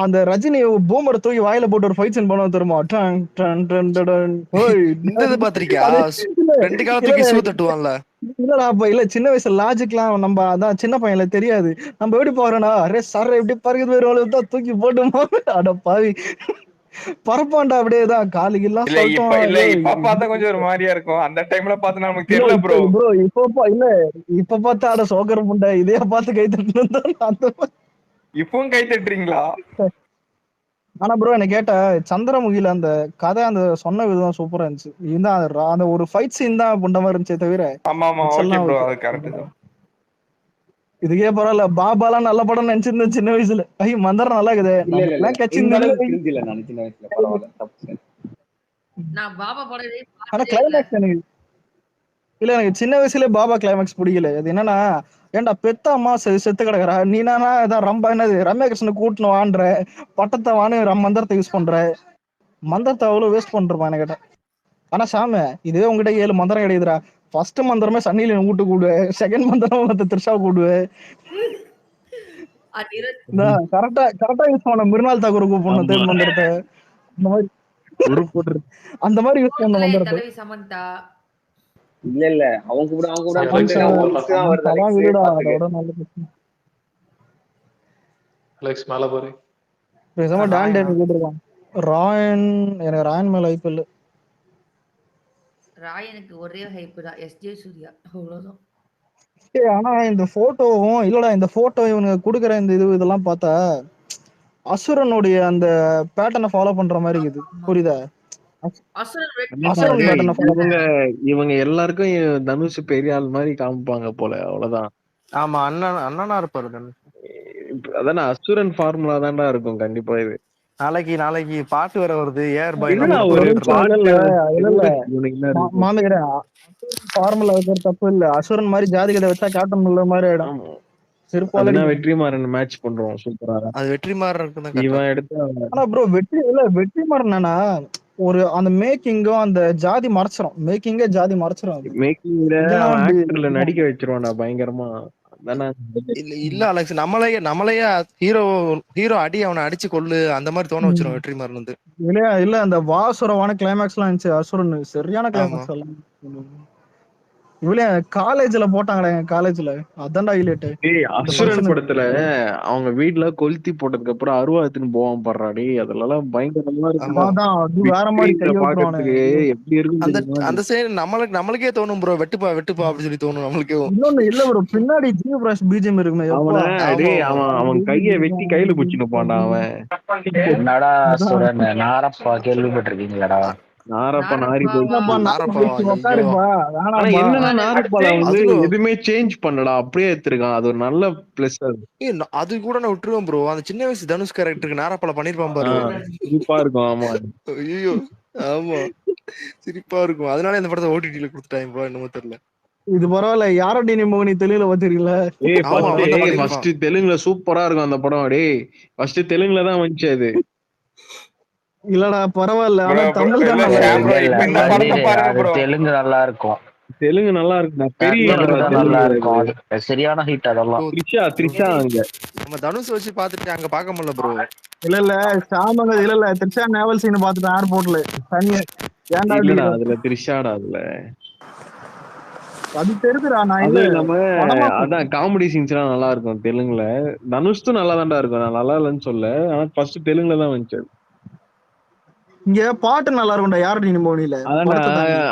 அந்த ரஜினி பூமரை தூக்கி வாயில போட்டு ஒரு ஃபைட் சீன் பண்ணுவோம் தெரியுமா, டன் டன் டன் டன், ஓய் இந்த இது பாத்திருக்கியா? அது இல்ல 2 கால இல்ல தூக்கி இல்ல, ஷூ தட்டுவான்ல. இல்லடா அப்ப இல்ல சின்ன வயசுல லாஜிக்லாம் நம்ம அதான் சின்ன பையன்ல தெரியாது. நம்ம எப்படி பாக்குறோம்னா, அரே சார் எப்படி பறக்குது தான் தூக்கி போட்டுமா, அட பாவி பரப்பாண்டா அப்படியேதான் காலுக்கெல்லாம் இல்ல சொல்லட்டும். இப்ப பார்த்தா கொஞ்சம் ஒரு மாதிரியா இருக்கும். அந்த டைம்ல பார்த்தா நமக்கு இல்ல தெரியல இப்ப ப்ரோ. ப்ரோ இல்ல இப்ப பார்த்தா அட சோக்கர முண்டை இதையா பார்த்து கை தட்டணும் அந்த மாதிரி. இப்பவும் கை தட்டுறீங்களா? ஆனா ப்ரோ என்ன கேட்ட சந்திரமுகில அந்த கதை அந்த சொன்ன விதம் சூப்பரா இருந்துச்சு. இந்த அந்த ஒரு ஃபைட் சீன் தான் புண்ட மாதிரி இருந்துச்சே தவிர ஆமா ஓகே மிச்சம்லாம் ப்ரோ, ஓகே. அது கரெக்ட் தான். இதுக்கே பரவாயில்ல, பாபாலாம் நல்ல படம் நினைச்சிருந்தேன் சின்ன வயசுல. ஐயோ மந்திரம் நல்லா இருக்குது, இல்ல இல்ல இல்ல நமக்குலாம் கட்சி இந்த இந்த அளவுக்கு கிரிஞ்சு இல்ல, நான் சின்ன வயசுல பரவாயில்ல தப்பு. நான் பாபா படவே ஆனா பார்த்ததே இல்ல. கிளைமேக்ஸ் எனக்கு சின்ன வயசுல பாபா கிளைமேக்ஸ் பிடிக்கல. அது என்னன்னா, ஏன்டா பெத்த அம்மா செத்து கிடக்குறா, நீ நானா இதான் என்னது ரம்யா கிருஷ்ணன் கூட்டணும் வான்ற பட்டத்தை மந்திரத்தை யூஸ் பண்ற, மந்திரத்தை அவ்வளவு வேஸ்ட் பண்றமா என்ன கேட்டா. ஆனா சாம இதுவே உங்ககிட்ட 7 மந்திரம் கிடையாதுடா. ஃபர்ஸ்ட் மந்திரமே சன்னில வீட்டு கூடுவேன், செகண்ட் மந்திரம் த்ரிஷா கூடுவேன். கரெக்டா யூஸ் பண்ண மிருனால் தாக்கூர் கூப்பிடணும் ஆமா தேர்ட் மந்திரத்தை. அந்த மாதிரி அந்த மாதிரி யூஸ் பண்ண என் மந்திரத்தை. தலைவி சமந்தா இல்ல இல்ல அவங்க கூட சொல்லிட்டு சமந்தா நான் ஒரு மிஸ் தான் வருது சமந்தாலாம் அலெக்ஸ் விடுடா, பாத்துக்க. அதோட நல்ல பிரச்சனை. அலெக்ஸ் மேல போரு. பேசாம டான் டேனி கூட்டிருக்கான். ராயன் எனக்கு ராயன் மேல வாய்ப்பு இல்லை. ராயனுக்கு ஒரே ஹைப் தான், எஸ்ஜே சூர்யா அவ்வளவுதான். ஆனா இந்த போட்டோவும் இல்லடா, இந்த போட்டோ இவனுங்க குடுக்குற இந்த இதெல்லாம் பார்த்தா அசுரனுடைய அந்த பேட்டர்னை ஃபாலோ பண்ற மாதிரி இருக்குது, புரியுதா? அசுரன் அசுரன் பேட்டர்னை ஃபாலோ இவங்க இவங்க எல்லாருக்கும் தனுஷ் பெரிய ஆள் மாதிரி காமிப்பாங்க போல, அவ்வளவுதான். ஆமா அண்ணனா இருப்பாரு தனுஷ். அதானே அசுரன் ஃபார்முலா தான்டா இருக்கும் கண்டிப்பா. இது நாளைக்கு பாட்டு வர வருது, ஏர் பை என்னடா நம்ம ஒரு பாட்டு மாமிக்கிறேன். ஃபார்முலா வைக்கிற தப்பு இல்ல, அசுரன் மாதிரி ஜாதி கதை வச்சா கேப்டன் உள்ள மாதிரி ஆயிடும். அதுனா வெற்றிமாறன் மேட்ச் பண்றோம் சூப்பரா. அது வெற்றிமாறன் இருக்கு இவன் எடுத்து. ஆனா ப்ரோ வெற்றிமாறன் என்னன்னா ஒரு அந்த மேக்கிங்கும் அந்த ஜாதி மறைச்சிரும், மேக்கிங்கே ஜாதி மறைச்சிரும். மேக்கிங்ல ஆக்டர்ல நடிக்க வச்சிருவான்டா பயங்கரமா. இல்ல அலெக்ஸ், நம்மளையே ஹீரோ அடி அவனை அடிச்சு கொள்ளு அந்த மாதிரி தோண வச்சிரும் வெற்றிமாறன் வந்து. இல்ல அந்த வாசுரவான கிளைமேக்ஸ் எல்லாம் இருந்துச்சு, அசுரன் சரியான கிளைமேக்ஸ் எல்லாம். இவ்வளவு காலேஜ்ல போட்டாங்கடா, எங்க காலேஜ்ல அதான்டா ஹைலைட். அசுரன் படத்துல அவங்க வீட்டுல கொளுத்தி போட்டதுக்கு அப்புறம் அருவாத்துன்னு போவான் பாடுறாடி, அதெல்லாம் பயங்கரமா இருக்கும். வேற மாதிரி பாக்குறதுக்கு எப்படி இருக்கும் அந்த சைடு நம்மளுக்கே தோணும் ப்ரோ, வெட்டுப்பா அப்படி சொல்லி தோணும் நம்மளுக்கே. இன்னொன்னு இல்ல ப்ரோ, பின்னாடி ஜியோபிராஷ் பிஜிஎம் இருக்குமே, அவன் கைய வெட்டி கையில பிடிச்சிட்டு போண்டான் அவன். என்னடா அசுரன் நாரப்பா கேள்விப்பட்டிருக்கீங்களாடா? நாரப்பா நாரி எதுவுமே சேஞ்ச் பண்ணடா, அப்படியே எடுத்திருக்கான். அது ஒரு நல்ல பிளஸ். அது கூட நான் விட்டுருவேன் ப்ரோ, அந்த சின்ன வயசு தனுஷ் கேரக்டருக்கு நாரப்பால பண்ணிருப்பான் பாரு, சிரிப்பா இருக்கும். ஆமா ஐயோ ஆமா சிரிப்பா இருக்கும். அதனால இந்த படத்தை ஓடிடில கொடுத்துட்டாங்க ப்ரோ, என்னமோ தெரியல. இது பரவாயில்ல, யாரடி நீ மோகனி தெலுங்குல பாத்தீங்களா? ஃபர்ஸ்ட் தெலுங்குல சூப்பரா இருக்கும் அந்த படம். டேய் ஃபர்ஸ்ட் தெலுங்குல தான் வந்துச்சு அது. இல்லடா பரவாயில்ல, ஆனா தமிழ் தெலுங்கு நல்லா இருக்கும். தெலுங்கு நல்லா இருக்கும், பெரிய நல்லா இருக்கும், சரியான ஹிட். அதெல்லாம் த்ரிஷா அங்க நம்ம தனுஷ் வச்சு பாத்துட்டு அங்க பாக்க முடியல ப்ரோ. இல்ல சாமங்க இல்ல த்ரிஷா நேவல் சீன் பாத்துட்டு ஏர்போர்ட்ல தனியா. ஏன்டா அதுல த்ரிஷாடா அதுல அது தெரியுதுடா. நான் அது நம்ம அதான் காமெடி சீன்ஸ் எல்லாம் நல்லா இருக்கும் தெலுங்குல. தனுஷும் நல்லா தான்டா இருக்கும், நான் நல்லா இல்லைன்னு சொல்ல. ஆனா ஃபர்ஸ்ட் தெலுங்குல தான் வந்துச்சு. இங்க பாட்டு நல்லா இருக்கும்டா யாரடி நீ மோகனில.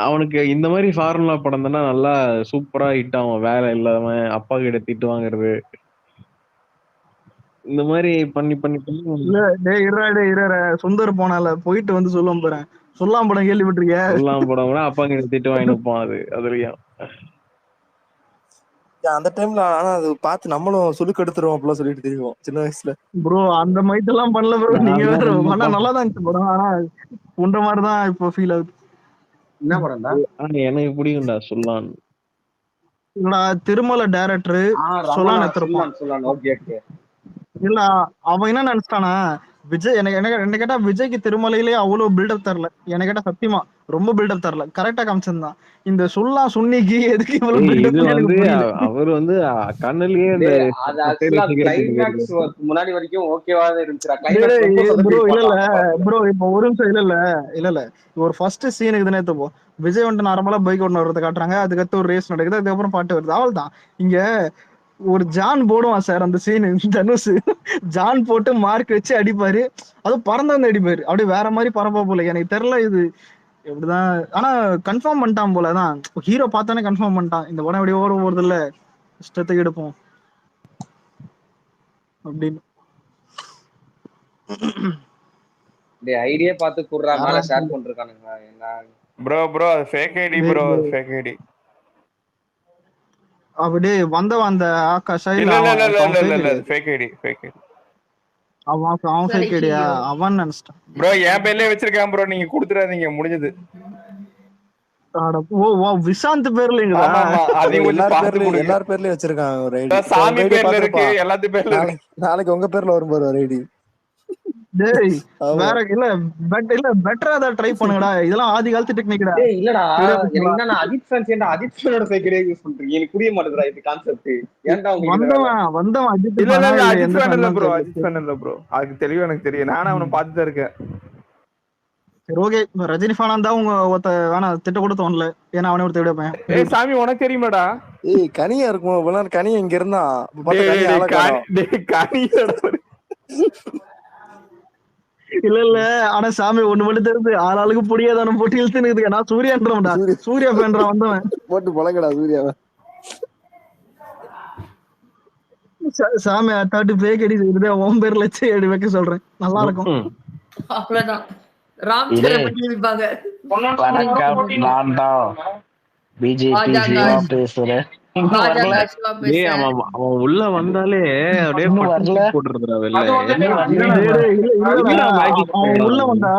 அவனுக்கு இந்த மாதிரி ஃபார்முலா படம் தானே நல்லா சூப்பரா ஹிட் ஆகும். வேலை இல்லாம அப்பா கிட்ட திட்டு வாங்குறது, இந்த மாதிரி பண்ணி சுந்தர் போனால போயிட்டு வந்து சொல்லுவோம் போறேன், சொல்லாம் படம் கேள்விப்பட்டிருக்கேன். சொல்லாம் படம் கூட அப்பா கிட்ட திட்டு வாங்கி நிற்பான். அதுலயும் அந்த டைம்ல ஆனா அது பார்த்து நம்மளும் சுலுக்கு எடுத்துருவோம் அப்படிலாம் சொல்லிட்டு தெரியும் சின்ன வயசுல. ப்ரோ அந்த மைட் எல்லாம் பண்ணல ப்ரோ, நீங்க வேற. ஆனா நல்லா தான் இருந்துச்சு படம், ஆனா உண்ட மாதிரிதான் இப்போ ஃபீல் ஆகுது. என்ன படம்டா? எனக்கு பிடிக்கும்டா சொல்லான். இல்லடா திருமலை டைரக்டர் சொல்லான் எடுத்திருப்பான். Okay okay. இல்ல அவன் என்ன நினைச்சிட்டானா விஜய் என்ன கேட்டா விஜய்க்கு திருமலையிலே அவ்வளவு பில்டப் தரல. என்ன கேட்டா சத்தியமா ரொம்ப பில்டப் தரல. கரெக்டா காமிச்சிருந்தான். இந்த சொல்லா சுன்னிக்கு எதுக்கு இவ்வளவு இது பில்டப் எனக்கு வந்து புரியல. அவர் வந்து கண்ணன்லயே இந்த அது ஆக்சுவலா கிளைமேக்ஸ் முன்னாடி வரைக்கும் ஓகேவா இருந்துச்சுடா. ப்ரோ ப்ரோ இப்ப ஒரு நிமிஷம் இல்ல ஒரு ஃபர்ஸ்ட் சீன் இதுன்னு எடுத்துப்போ. விஜய் வந்துட்டு நார்மலா பைக் ஓட்டு வரதை காட்டுறாங்க. அதுக்கடுத்து ஒரு ரேஸ் நடக்குது. அதுக்கப்புறம் பாட்டு வருது. அவள் தான் இங்க ஒரு ஜான் போடுவான் சார் அந்த சீனு. தனுஷ் ஜான் போட்டு மார்க் வச்சு அடிப்பாரு. அதுவும் பறந்து வந்து அடிப்பாரு. அப்படியே வேற மாதிரி பறப்பா போல. எனக்கு தெரியல இது எப்படிதான். ஆனா கன்ஃபார்ம் பண்ணிட்டான் போலதான். ஹீரோ பார்த்தானே கன்ஃபார்ம் பண்ணிட்டான் இந்த படம் எப்படி ஓட போறது இல்ல, இஷ்டத்துக்கு எடுப்போம் அப்படின்னு. ஐடியா பார்த்து குடுறா மேல ஷேர் பண்ணிருக்கானுங்க. என்ன ப்ரோ அது fake ID bro, fake ID. அப்படியே வந்த ஆகாஷா இல்ல ஃபேக் ஐடி அவன் ஃபேக் ஐடியா அவன் நினைச்சிட்டான் ப்ரோ. என் பேர்லயே வச்சிருக்கான் ப்ரோ, நீங்க கொடுத்துறாதீங்க முடிஞ்சது. விஷாந்த் பேர்ல எல்லார் பேர்லயும் வச்சிருக்காங்க ஒரு ஐடி. சாமி பேர்ல இருக்கு, எல்லாத்து பேர்ல இருக்கு. நாளைக்கு உங்க பேர்ல வரும் பாரு ஒரு ஐடி. டேய் வேற இல்ல பெட்டரா தான் ட்ரை பண்ணுங்கடா. இதெல்லாம் ஆதி காலத்து டெக்னிக்டா. டேய் இல்லடா என்னன்னா அஜித் ஃபேன்ஸ் ஏன்டா அஜித் ஃபேனோட ஃபேக் ஐடி யூஸ் பண்றீங்க? எனக்கு புரிய மாட்டேங்குதுடா இது கான்செப்ட். ஏன்டா வந்தவன் அஜித் இல்ல அஜித் ஃபேன் இல்ல ப்ரோ, அஜித் ஃபேன் இல்ல ப்ரோ. அதுக்கு தெளிவா எனக்கு தெரியும். நானும் அவனை பார்த்துதான் இருக்கேன். சரி ஓகே, ரஜினி ஃபேனா இருந்தா உங்க ஒருத்த வேணா திட்ட கூட தோணல. ஏன்னா அவனே ஒருத்த விட பையன். ஏய் சாமி உனக்கு தெரியுமாடா? கனியா இருக்கும் இவ்வளவு. கனியா இங்க இருந்தா இல்ல ஆனா சாமி ஒண்ணு மட்டும் தெரிஞ்சு ஆளாளுக்கு புடியாதான போட்டு இழுத்துன்னு. நான் சூர்யான்றா, சூர்யா ஃபேன்ரா வந்தவன். போட்டு பழங்கடா சூர்யாவை. சாமி 30 பேக் அடி செய்யுது. உன் பேர்ல வச்சு அடி வைக்க சொல்றேன், நல்லா இருக்கும். அவ்வளவுதான். ராம் சரண் பத்தி இருப்பாங்க. நான் தான் பிஜேபி சிவா பேசுறேன். அவன் உள்ள வந்தாலே அப்படியே போட்டுறதுடா வெளில. அவன் உள்ள வந்தா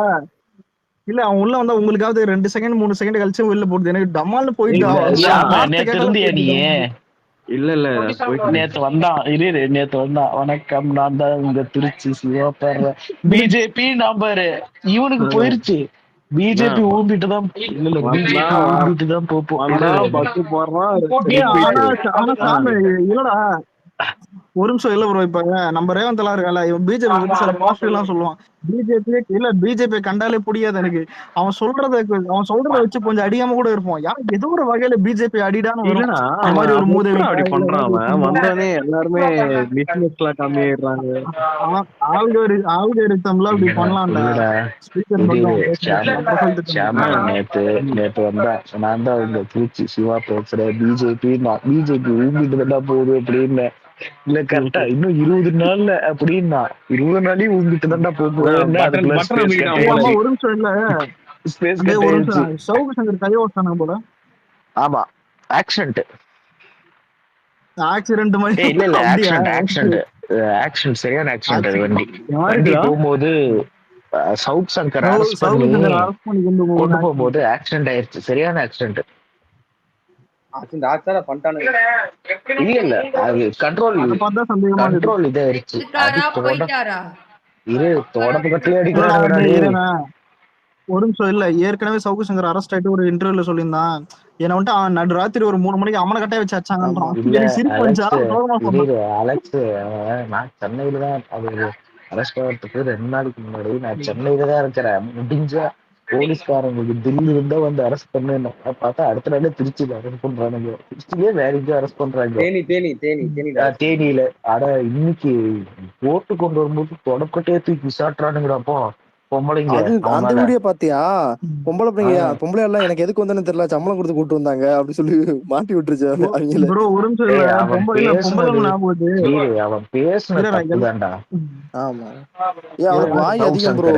இல்ல அவன் உள்ள வந்தா உங்களுக்காவது 2 செகண்ட் 3 செகண்ட் கழிச்சு வெளில போடுது. எனக்கு டமால்னு போயிட்டு இல்ல நேத்து வந்தான். வணக்கம் நான் தான் உங்க திருச்சி சிவா பாடுற பிஜேபி நம்பரு. இவனுக்கு போயிருச்சு. பிஜேபி ஊம்பிட்டு தான் இல்லடா ஒரு நிமிஷம் இல்ல ப்ரோ. இப்ப நம்ம ரேவந்த் எல்லாம் இருக்கல, இவன் பிஜேபி பத்தி சில பாசிட்டிவ் எல்லாம் சொல்லுவான். பிஜேபி கண்டாலே புரியாது எனக்கு. அவன் சொல்றத வச்சு கொஞ்சம் அடியாம கூட இருப்போம். ஏதோ ஒரு வகையில பிஜேபி அடிடான்னு வரும். அந்த மாதிரி ஒரு மூதேவி அப்படி பண்றான் அவன். வந்தோடனே எல்லாருமே பிசினஸ்ல கம்மியாயிடுறாங்க. ஆல்கரிதம்ல அப்படி பண்ணலாம்டா. நேத்து வந்தா நான் தான் உங்க திருச்சி சிவா பேசுறேன். பிஜேபி ஊம்பிட்டு தான் போகுது அப்படின்னு. இல்ல கரெக்டா இன்னும் 20 நாள்ல அப்படின்னா 20 நாளையும் ஊங்கிட்டு தான்டா போகுது. ஒரு நிமிஷம் இல்ல சவுக்கு சங்கர் கையோசான போல. ஆமா ஆக்சிடென்ட் மாதிரி இல்ல ஆக்சிடென்ட் சரியான ஆக்சிடென்ட். வண்டி போகும்போது சவுத் சங்கர் அரெஸ்ட் பண்ணி கொண்டு போகும்போது ஆக்சிடென்ட் ஆயிருச்சு. சரியான ஆக்சிடென்ட். இல்ல அது கண்ட்ரோல் இதாயிருச்சு. ஒரு நிமிஷம் இல்ல ஏற்கனவே சவுக்கு சங்கர் அரெஸ்ட் ஆயிட்டு ஒரு இன்டர்வியூல சொல்லியிருந்தான். என்ன வந்துட்டு நடு ராத்திரி ஒரு 3 மணிக்கு அவனை கட்டைய வச்சு வச்சாங்கன்றான். அலெக்ஸ் நான் சென்னையில தான் அது அரெஸ்ட் ஆகிறதுக்கு 2 நாளைக்கு முன்னாடி நான் சென்னையில தான் இருக்கிறேன். முடிஞ்சா போலீஸ்காரங்களுக்கு தில்லி இருந்தா வந்து அரெஸ்ட் பண்ணணும். பார்த்தா அடுத்த நாளே திருச்சியில அரெஸ்ட் பண்றானுங்க. திருச்சியிலே வேற எங்கேயும் அரெஸ்ட் பண்றாங்க. தேனியில. ஆனா இன்னைக்கு போட்டு கொண்டு வரும்போது தொடக்கட்டையே தூக்கி விசாட்டுறானுங்கடாப்போ பொம்பளைங்க. அந்த வீடியோ பாத்தியா? பொம்பளை எல்லாம் எனக்கு எதுக்கு வந்தேன்னு தெரியல, சம்பளம் கொடுத்து கூட்டு வந்தாங்க அப்படி சொல்லி மாட்டி விட்டுருச்சு. அவன் பேசுனதாண்டா. ஆமா அவனுக்கு வாய் அதிகம் ப்ரோ.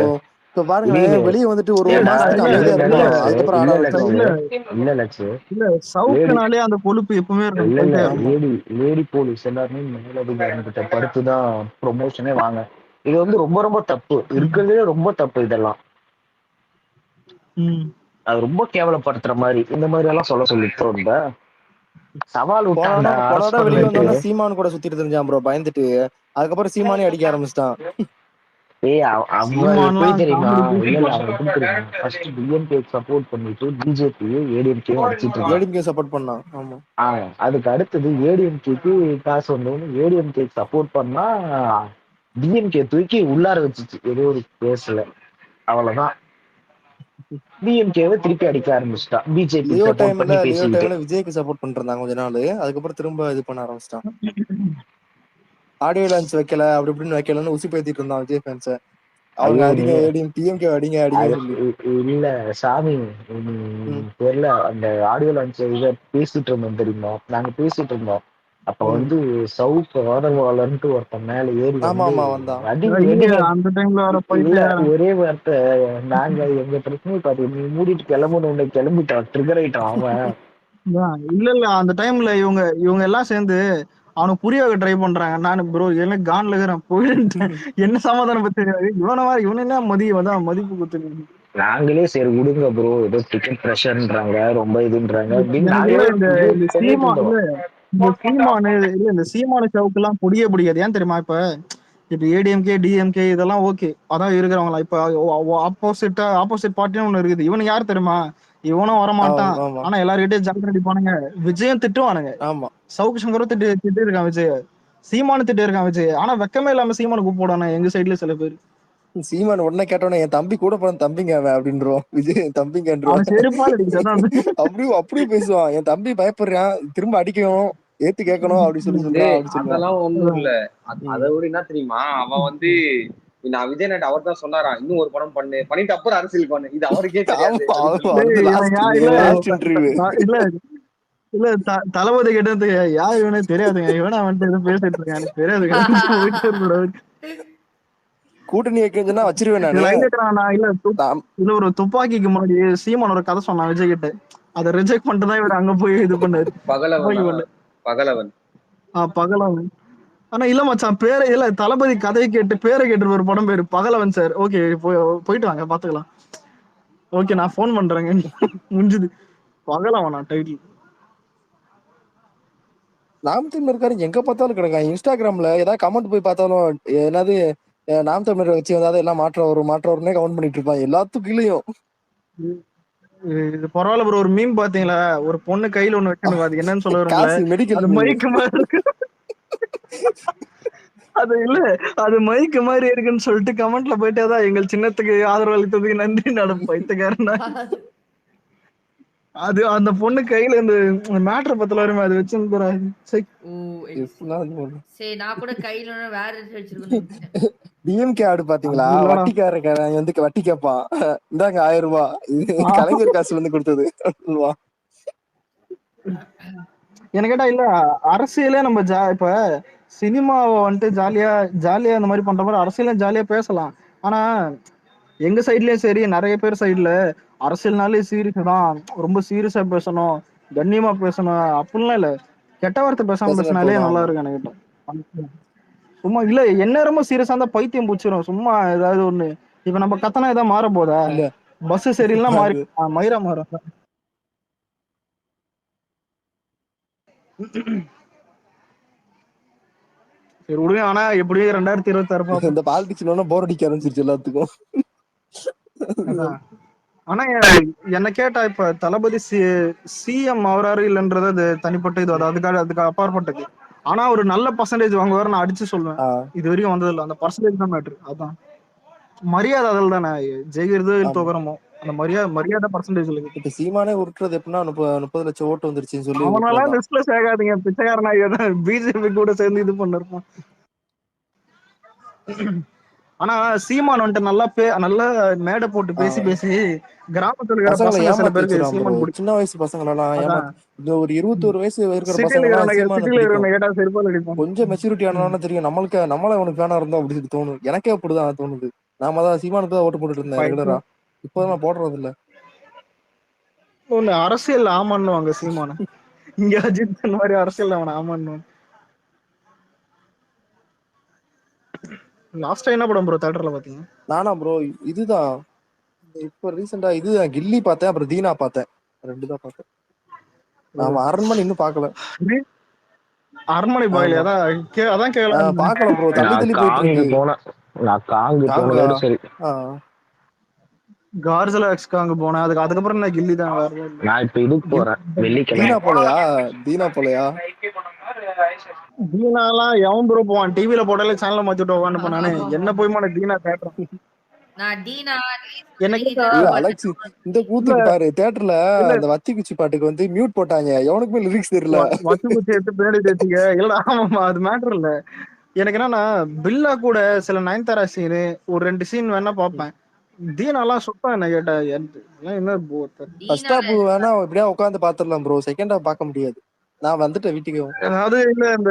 இப்ப பாருங்க வெளியே வந்துட்டு ஒரு மாசத்துக்கு அமைதியா இருக்கும். அதுக்கப்புறம் அந்த கொழுப்பு எப்பவுமே லேடி போலீஸ் எல்லாருமே மேலதிகாரிகிட்ட படுத்துதான் ப்ரொமோஷனே வாங்க. இது வந்து ரொம்ப ரொம்ப தப்பு. இருக்கிறதுலே ரொம்ப தப்பு இதெல்லாம். அது ரொம்ப கேவலப்படுத்துற மாதிரி இந்த மாதிரி எல்லாம் சொல்ல சொல்லி தோணுதா? சவால் விட்டான்டா அரஸ்ட் போன வெளியே பண்ணிட்டு. வந்தோன்னா சீமான் கூட சுத்திட்டு தெரிஞ்சான் ப்ரோ பயந்துட்டு. அதுக்கப்புறம் சீமானே அடிக்க ஆரம்பிச்சிட்டான். ஏய் அவன் எப்படி தெரியுமா? இல்ல இல்ல அவன் எப்படி தெரியுமா? ஃபர்ஸ்ட் டிஎம்கே சப்போர்ட் பண்ணிட்டு பிஜேபி ஏடிஎம்கே அடிச்சிட்டு இருந்தான். ஏடிஎம்கே சப்போர்ட் பண்ணான். ஆமா. அதுக்கு அடுத்தது ஏடிஎம்கேக்கு காசு வந்தவொன்னு ஏடிஎம்கே சப்போர்ட் பண்ணா டிஎம்கே தூக்கி உள்ளார வச்சுச்சு ஏதோ ஒரு கேஸ்ல. அவ்வளவுதான். டிஎம்கேவை திருப்பி அடிக்க ஆரம்பிச்சிட்டா பிஜேபி லியோ சப்போர்ட் பண்ணி பேசிக்கிட்டு. டைம்ல விஜய்க்கு சப்போர்ட் பண்ணிருந்தாங்க கொஞ்ச நாள். அதுக்கப்புறம் திரும்ப இது பண்ண ஆரம்பிச்சிட்டான். ஆடியோ லான்ச் வைக்கல அப்படி இப்படின்னு வைக்கலன்னு உசி பேத்திட்டு இருந்தான் விஜய் ஃபேன்ஸ. அவங்க அடிங்க ஏடிஎம் டிஎம்கே அடிங்க சொல்லி. இல்ல சாமி தெரியல. அந்த ஆடியோ லான்ச் இதை பேசிட்டு இருந்தோம் தெரியுமா? நாங்க பேசிட்டு இருந்தோம். அப்ப வந்து சவுக்கு ஆதரவாளர்ன்ட்டு ஒருத்தன் மேல ஏறி ஒரே வார்த்தை நாங்க எங்க பிரச்சனையை பார்த்து நீ மூடிட்டு கிளம்பணும் கிளம்பிட்டான் ட்ரிகர் ஆயிட்டான் அவன். இல்ல அந்த டைம்ல இவங்க எல்லாம் சேர்ந்து அவனுக்கு புரிய ட்ரை பண்றாங்க. நானு ப்ரோ எனக்கு கான்ல இருக்கிறேன் போயிட்டேன். என்ன சமாதானம் பத்தி இவன என்ன மதிப்பு கொடுத்து நாங்களே சரி விடுங்க ப்ரோ ஏதோ டிக்கெட் ப்ரெஷர்ன்றாங்க ரொம்ப இதுன்றாங்க. இந்த சீமான சவுக்கு எல்லாம் பொடியே பிடிக்காது. ஏன் தெரியுமா? இப்ப ஏடிஎம்கே டிஎம்கே இதெல்லாம் ஓகே அதான் இருக்கிறவங்களா. இப்ப ஆப்போசிட் பார்ட்டியும் ஒண்ணு இருக்குது. இவனு யாரு தெரியுமா? இவனும் வரமாட்டான். ஆனா எல்லாருக்கிட்டையும் ஜாலியா அடிப்பானுங்க. விஜயம் திட்டுவானுங்க. சவுக்கு சங்கரும் திட்டு இருக்கான் விஜய். சீமானு திட்டு இருக்கான் விஜய். ஆனா வெக்கமே இல்லாம சீமானு கூப்பிடுவானு எங்க சைட்ல சில பேர். சீமான் உடனே கேட்டோன்னே என் தம்பி கூட போன தம்பிங்க அவன் அப்படின்றோம். விஜய் தம்பிங்கன்றோம். அப்படியும் பேசுவான். என் தம்பி பயப்படுறான் திரும்ப அடிக்கணும் ஏத்து கேட்கணும் அப்படின்னு சொல்லி அதெல்லாம் ஒண்ணும் இல்ல. அதை விட என்ன தெரியுமா? அவன் வந்து நான் விஜய் நாட்டு அவர் தான் சொன்னாராம் இன்னும் ஒரு படம் பண்ணிட்டு அப்புறம் அரசியல் பண்ணு. இது அவருக்கே இல்ல தளபதி கேட்டது யாரு இவனே தெரியாதுங்க. இவனா வந்துட்டு எதுவும் பேசிட்டு இருக்கான் எனக்கு தெரியாது. கூட்டணி வைக்கணும்னா வச்சிருவேன் இல்ல ஒரு துப்பாக்கிக்கு முன்னாடி சீமான் ஒரு கதை சொன்னான் விஜய் கிட்ட. அதை ரிஜெக்ட் பண்ணிட்டு தான் இவர் அங்க போய் இது பண்ணாரு. பகலவன். ஆனா இல்ல மச்சான் பேரை இல்ல தளபதி கதையை கேட்டு பேரை கேட்டு ஒரு படம் பேரு பகலவன் சார். ஓகே போயிட்டு வாங்க பாத்துக்கலாம். ஓகே நான் போன் பண்றேங்க. முடிஞ்சது. பகலவனா டைட்டில். நாம் தமிழர் இருக்காரு எங்க பார்த்தாலும் கிடக்கான். இன்ஸ்டாகிராம்ல ஏதாவது கமெண்ட் போய் பார்த்தாலும் என்னது நாம் தமிழர் வச்சு ஏதாவது எல்லாம் மாற்றம் வரும்னே கமெண்ட் பண்ணிட்டு இருப்பான் எல்லாத்துக்குள்ளயும். இது பரவாயில்ல ப்ரோ. ஒரு மீம் பாத்தீங்களா? ஒரு பொண்ணு கையில ஒண்ணு வச்சுன்னு அது என்னன்னு சொல்ல வரும் மைக்கு மாதிரி இருக்கு. அது இல்ல அது மைக்கு மாதிரி இருக்குன்னு சொல்லிட்டு கமெண்ட்ல போயிட்டு அதான் எங்கள் சின்னத்துக்கு ஆதரவு அளித்ததுக்கு நன்றி நடம் பைத்தக்காரனா. அது அந்த பொண்ணு கையில இந்த மேட்டர் பத்தல வருமே அது வச்சு நான் கூட கையில வேற வச்சிருக்கேன். டிஎம்கே ஆடு பாத்தீங்களா? வட்டிக்காரன் வந்து வட்டி கேட்பான். இந்தாங்க 1000 ரூபாய் கலைஞர் காசுல இருந்து கொடுத்தது. என்ன கேட்டா இல்ல அரசியலே நம்ம இப்ப சினிமாவை வந்துட்டு ஜாலியா இந்த மாதிரி பண்ற மாதிரி அரசியலும் ஜாலியா பேசலாம். ஆனா எங்க சைட்லயும் சரி நிறைய பேர் சைட்ல அரசியல்னாலே சீரியஸ் தான். ரொம்ப சீரியஸா பேசணும் கண்ணியமா பேசணும் அப்படின்லாம் இல்ல. கெட்ட வார்த்தை பேசாம பேசினாலே நல்லா இருக்கு எனக்கு. சும்மா இல்ல எந்நேரமும் சீரியஸா இருந்தா பைத்தியம் பூச்சிரும். சும்மா ஏதாவது ஒண்ணு இப்ப நம்ம கத்தனா ஏதாவது மாற போதா? பஸ் சரியில்லைன்னா மாறி மயிரா மாறும். சரி விடுங்க. ஆனா எப்படியும் 2026 இந்த பாலிடிக்ஸ் போர் அடிக்க ஆரம்பிச்சிருச்சு எல்லாத்துக்கும். ஆனா என்ன கேட்டா இப்ப தளபதி சிஎம் அவராரு இல்லைன்றது அது தனிப்பட்ட இது. அதுக்கு அப்பாற்பட்டது. ஆனா ஒரு நல்ல பர்சன்டேஜ் வாங்குவாரு நான் அடிச்சு சொல்லுவேன். இது வரைக்கும் வந்தது இல்லை. அந்த பர்சன்டேஜ் தான் மேட்ரு. அதான் மரியாதை அதில் தானே ஜெயிக்கிறது தோக்குறமோ அந்த மரியாதை பர்சன்டேஜ். இப்ப சீமானே உருட்டுறது எப்படின்னா 30 லட்சம் ஓட்டு வந்துருச்சுன்னு சொல்லி அவனால லிஸ்ட்ல சேர்க்காதீங்க. பிச்சைக்காரனா பிஜேபி கூட சேர்ந்து இது பண்ணிருப்பான். ஆனா சீமான் வந்துட்டு நல்லா மேடை போட்டு பேசி கிராமத்துல இருக்கிற பசங்க சில பேருக்கு சீமான் பிடிக்கும். சின்ன வயசு பசங்க எல்லாம் ஒரு 21 வயசு இருக்கிற பசங்க கொஞ்சம் மெச்சூரிட்டி ஆனாலும் தெரியும் நம்மள அவனுக்கு வேணா இருந்தா அப்படின்னு தோணும். எனக்கே அப்படிதான் தோணுது. நாம தான் சீமானுக்கு தான் ஓட்டு போட்டுட்டு இருந்தேன் ரெகுலரா. இப்பதான் போடுறது இல்ல. ஒண்ணு அரசியல் ஆமான்னு சீமான இங்க அஜித் மாதிரி அரசியல் அவன் ஆமான்னு. லாஸ்டா என்ன படம் ப்ரோ தியேட்டர்ல பாத்தீங்க? நானா ப்ரோ இதுதான் இப்ப ரீசெண்டா இது கில்லி பார்த்தேன், அப்புறம் தீனா பார்த்தேன். 2 தான் பார்த்தேன். ஆமா, அரண்மனை இன்னும் பார்க்கல. அரண்மனை பாய்ல அதான் கேட்கலாம். பார்க்கல ப்ரோ, தள்ளி தள்ளி போயிட்டு இருக்கு. நான் காங்கு போனதோட சரி. கார்ஜலா எக்ஸ்காங்க போனேன். அதுக்கப்புறம் நான் கில்லி தான். நான் இப்ப இதுக்கு போறேன், வெள்ளிக்கிழமை. தீனா போலையா? தீனாலாம் எவன் ப்ரோ போவான்? டிவில போட்டாலே சேனலை மாத்தி விட்டு உட்காந்து போனானே. என்ன போய் மாட்டேன் தீனா தேட்டர். அலெக்ஸ் இந்த கூத்துக்கு பாரு, தியேட்டர்ல அந்த வத்தி குச்சி பாட்டுக்கு வந்து மியூட் போட்டாங்க. எவனுக்குமே லிரிக்ஸ் தெரியல. வத்தி குச்சி எடுத்து பின்னாடி தேத்திக்க. இல்ல ஆமா, அது மேட்டர் இல்ல. எனக்கு என்னன்னா பில்லா கூட சில நயன்தாரா சீனு ஒரு 2 சீன் வேணா பாப்பேன். தீனாலாம் சுத்தம் என்ன கேட்டா என்ன ஃபர்ஸ்ட் ஹாஃப் வேணா இப்படியே உட்காந்து பாத்துடலாம் ப்ரோ, செகண்ட் ஹாஃப் பார்க்க முடியாது. நான் வந்துட்டேன் வீட்டுக்கு. அதாவது இல்ல இந்த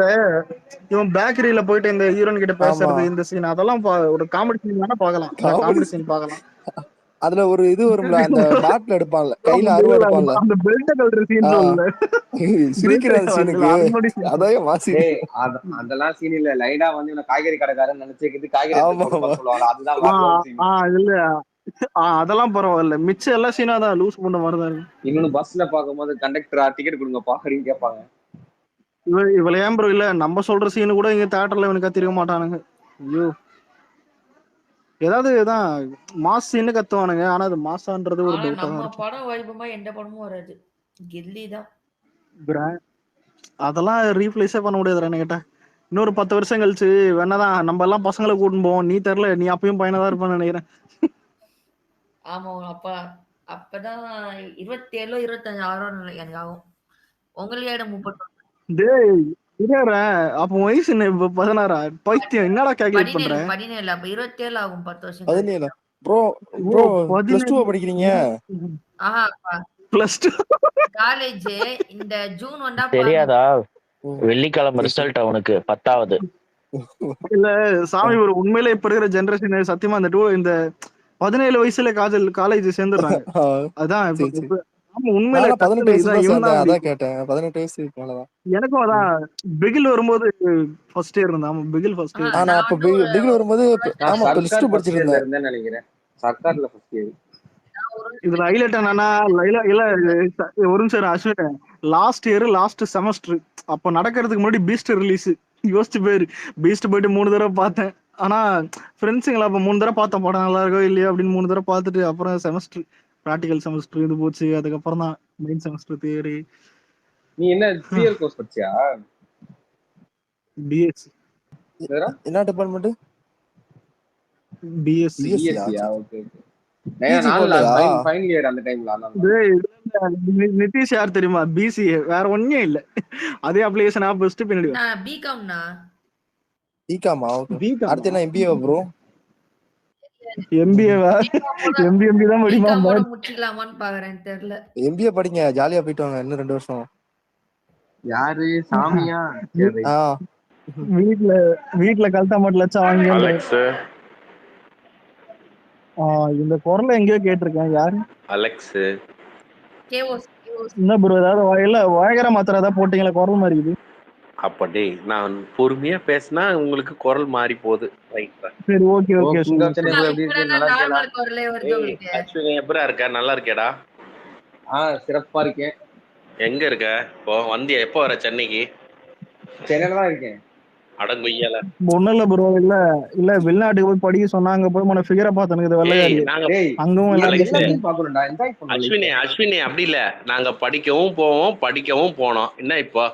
இவன் பேக்கரியில போயிட்டு இந்த ஹீரோயின் கிட்ட பேசுறது இந்த சீன் அதெல்லாம் ஒரு காமெடி சீன் வேணா பார்க்கலாம். காமெடி சீன் பார்க்கலாம். அதுல ஒரு இது வரும்ல, அந்த பாட்டில் எடுப்பான்ல, கையில அருவா எடுப்பான்ல, அந்த பெல்ட் கல்ற சீன் இல்ல, சிரிக்கிற சீனுக்கு அதான் வாசி. அதெல்லாம் சீன் இல்ல, லைடா வந்து இவன காய்கறி கடைக்காரன் நினைச்சுக்கிட்டு காய்கறி சொல்லுவாங்க. அதுதான் இல்ல அதெல்லாம் பரவாயில்ல. மிச்சம் எல்லா சீனா தான் லூஸ் பண்ண மாதிரிதான் இருக்கு. இன்னொன்னு பஸ்ல பாக்கும்போது கண்டக்டரா டிக்கெட் கொடுங்க பாக்குறீங்க கேட்பாங்க. இவள ஏன் ப்ரோ இல்ல நம்ம சொல்ற சீனு கூட இங்க தியேட்டர்ல இவனுக்கு கத்திருக்க மாட்டானுங்க. ஐயோ, ஏதாவது இதான் மாஸ் சீனு கத்துவானுங்க. ஆனா அது மாசான்றது ஒரு டவுட்டா தான் இருக்கு. படம் வைபமா எந்த படமும் வராது. கில்லி தான் அதெல்லாம் ரீப்ளேஸே பண்ண முடியாது என்ன கேட்டா. இன்னொரு 10 வருஷம் கழிச்சு வேணாதான் நம்ம எல்லாம் பசங்களை கூட்டின்னு போவோம். நீ தெரியல, நீ அப்பயும் பையனா தான் இருப்பான்னு நினைக்கிறேன். ஆமா, அப்பதான் 27 25 ஆகும் எனக்கு ஆகும். உங்களுக்கு 30 அப்ப வயசு என்ன? 16 பைத்தியம் என்னடா கால்குலேட் பண்ற? 17 அப்ப 27 ஆகும். 10 வருஷம் 17 ப்ரோ +2 படிக்கிறீங்க? +2 காலேஜ் இந்த ஜூன் வந்தா தெரியாதா? வெள்ளிக்கிழமை ரிசல்ட் அவனுக்கு 10வது. இல்ல சாமி, ஒரு உண்மையில இப்ப இருக்கிற ஜெனரேஷன் சத்தியமா இந்த 17 வயசுல காலேஜ் சேர்ந்துடுறாங்க. அதான் உண்மையில 18 வயசு அதான் கேட்டேன். 18 வயசு மேலதான் எனக்கும். அதான் பிகில் வரும்போது ஃபர்ஸ்ட் இயர் இருந்தா. Bigil first year. ஆனா அப்ப பிகில் வரும்போது ஆமா +2 படிச்சிட்டு இருந்தேன் நினைக்கிறேன். சர்க்கார்ல ஃபர்ஸ்ட் இயர். இதுல ஹைலைட் என்னன்னா இல்ல ஒரு நிமிஷம் Ashwin, last year last semester அப்ப நடக்கிறதுக்கு முன்னாடி பீஸ்ட் ரிலீஸ். யோசிச்சு போயிரு, பீஸ்ட் போயிட்டு 3 தடவை பார்த்தேன். ஆனா ஃப்ரெண்ட்ஸுங்களா அப்ப 3 தடவை பார்த்த படம் நல்லா இருக்கோ இல்லையா அப்படின்னு 3 தடவை பார்த்துட்டு அப்புறம் செமஸ்டர் ப்ராக்டிகல் செமஸ்டர் இது போச்சு. அதுக்கப்புறம் தான் மெயின் செமஸ்டர் தியரி. நீ என்ன சிஎல் கோர்ஸ் படிச்சியா? பிஎஸ்சி. என்ன department? BSc. Okay. Final year அந்த டைம்ல. நிதிஷ் யார் தெரியுமா? பிசிஏ, வேற ஒண்ணும் இல்ல. அதே அப்ளிகேஷன் ஆப் பெஸ்ட் பின்னாடி. நான் பிகாம்னா. பிகாமா? ஓகே. அடுத்து என்ன எம்பிஏ ப்ரோ? எம்பிஏ தான் படிமா. முடிச்சிடலாமான்னு பாக்குறேன், தெரியல. எம்பிஏ படிங்க, ஜாலியா போயிட்டு வாங்க இன்னும் 2 வருஷம். யாரு சாமியா? வீட்ல கல்தா மட்டும் லட்சம் வாங்கி. அலெக்ஸ், இந்த குரலை எங்கேயோ கேட்டிருக்கேன். யாரு? அலெக்ஸ். என்ன ப்ரோ, ஏதாவது இல்ல வயகர மாத்திரை ஏதாவது போட்டீங்களா? குரல் மாதிரி இருக்குது. அப்படி நான் பொறுமையா பேசினா உங்களுக்கு குரல் மாறி போகுது. சரி, ஓகே. எப்படா இருக்க? நல்லா இருக்கேடா. சிறப்பா இருக்கேன். எங்க இருக்க இப்போ? வந்தியா? எப்போ வர சென்னைக்கு? சென்னையில தான் இருக்கேன். அடங்குய்யால ஒண்ணும் இல்ல ப்ரோ. இல்ல வெளிநாட்டுக்கு போய் படிக்க சொன்னாங்க. போய் உன ஃபிகரை பார்த்தனுக்கு வெள்ளையாடி அங்கவும். அஸ்வினி அப்படி இல்ல, நாங்க படிக்கவும் போனோம். என்ன இப்போ?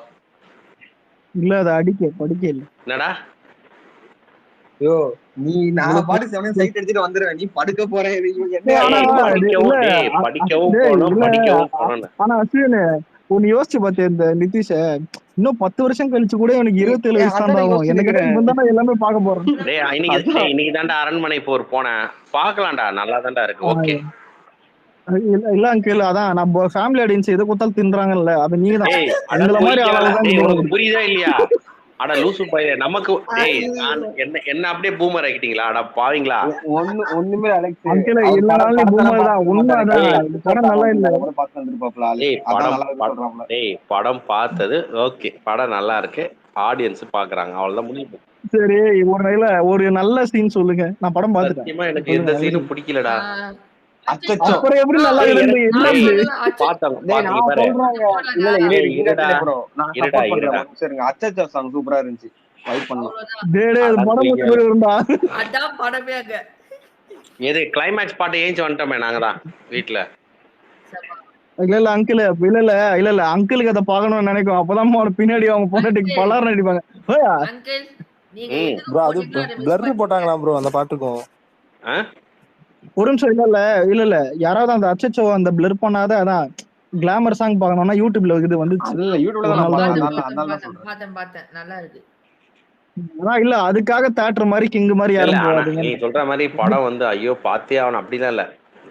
இல்ல அது படிக்க இல்ல. என்னடா யோ, நீ நான் பாட்டு சைட் எடுத்துட்டு வந்துருவேன். நீ படுக்க போறேன். ஆனா அஸ்வின், ஒன்னு யோசிச்சு பார்த்தேன், இந்த நிதிஷ இன்னும் 10 வருஷம் கழிச்சு கூட எனக்கு 27 வயசு தான் ஆகும். எனக்கு எல்லாமே பார்க்க போறேன். இன்னைக்கு தாண்டா அரண்மனை போர் போனேன். பாக்கலாம்டா, நல்லா தாண்டா இருக்கு. ஓகே இல்ல அங்கிள், அதான் நம்ம ஃபேமிலி ஆடியன்ஸ் எதை கொடுத்தாலும் தின்றாங்கல்ல, அது நீங்க தான். அந்த மாதிரி ஆளாதான் புரியுதா இல்லையா? அட லூசு பைய, நமக்கு என்ன அப்படியே பூமர் ஆகிட்டீங்களா? அட பாவீங்களா? ஒண்ணுமே அங்கிள் இல்லனாலும் பூமர் தான். உண்மைதான். படம் நல்லா இல்ல. படம் பார்த்தது ஓகே, படம் நல்லா இருக்கு, ஆடியன்ஸ் பாக்குறாங்க, அவ்வளவுதான் முடியும். சரி, ஒரு நல்ல சீன் சொல்லுங்க. நான் படம் பார்த்துட்டேன். எனக்கு எந்த சீனும் பிடிக்கலடா. அச்சச்சோ அப்புறம் எப்படி நல்லா இருந்து பாத்தோம் டேய் நான் பாரு சொல்றேங்க இல்ல இல்ல இருடா ப்ரோ நான் இருடா சப்போர்ட் இருடா பண்றேன் சரிங்க அச்சச்சோ சாங் சூப்பரா இருந்துச்சு வைப் பண்ணலாம் டேய் அது படம் இருந்தா அதான் படமே அங்க. எது கிளைமேக்ஸ் பாட்டு ஏஞ்சி வந்துட்டோமே நாங்க தான் வீட்டுல. இல்ல அங்கிள் இல்ல அங்கிளுக்கு அதை பார்க்கணும்னு நினைக்கும் அப்பதான் பின்னாடி அவங்க பொண்டாட்டிக்கு பலார் நடிப்பாங்க. அங்கிள் நீங்க ப்ரோ அது பிளர் போட்டாங்களா ப்ரோ அந்த பாட்டுக்கும்? ஒரு நிமிஷம் இல்ல யாராவது அந்த அச்சச்சோ அந்த பிளர் பண்ணாத அதான் கிளாமர் சாங் பார்க்கணும்னா யூடியூப்ல இது வந்துச்சு. இல்ல யூடியூப்ல தான் பார்த்தேன் நல்லா இருக்கு. அதான் இல்ல அதுக்காக தியேட்டர் மாதிரி கிங் மாதிரி யாரும் போவாதீங்க. நீ சொல்ற மாதிரி படம் வந்து ஐயோ பாத்தே ஆகணும் அப்படிலாம் இல்ல.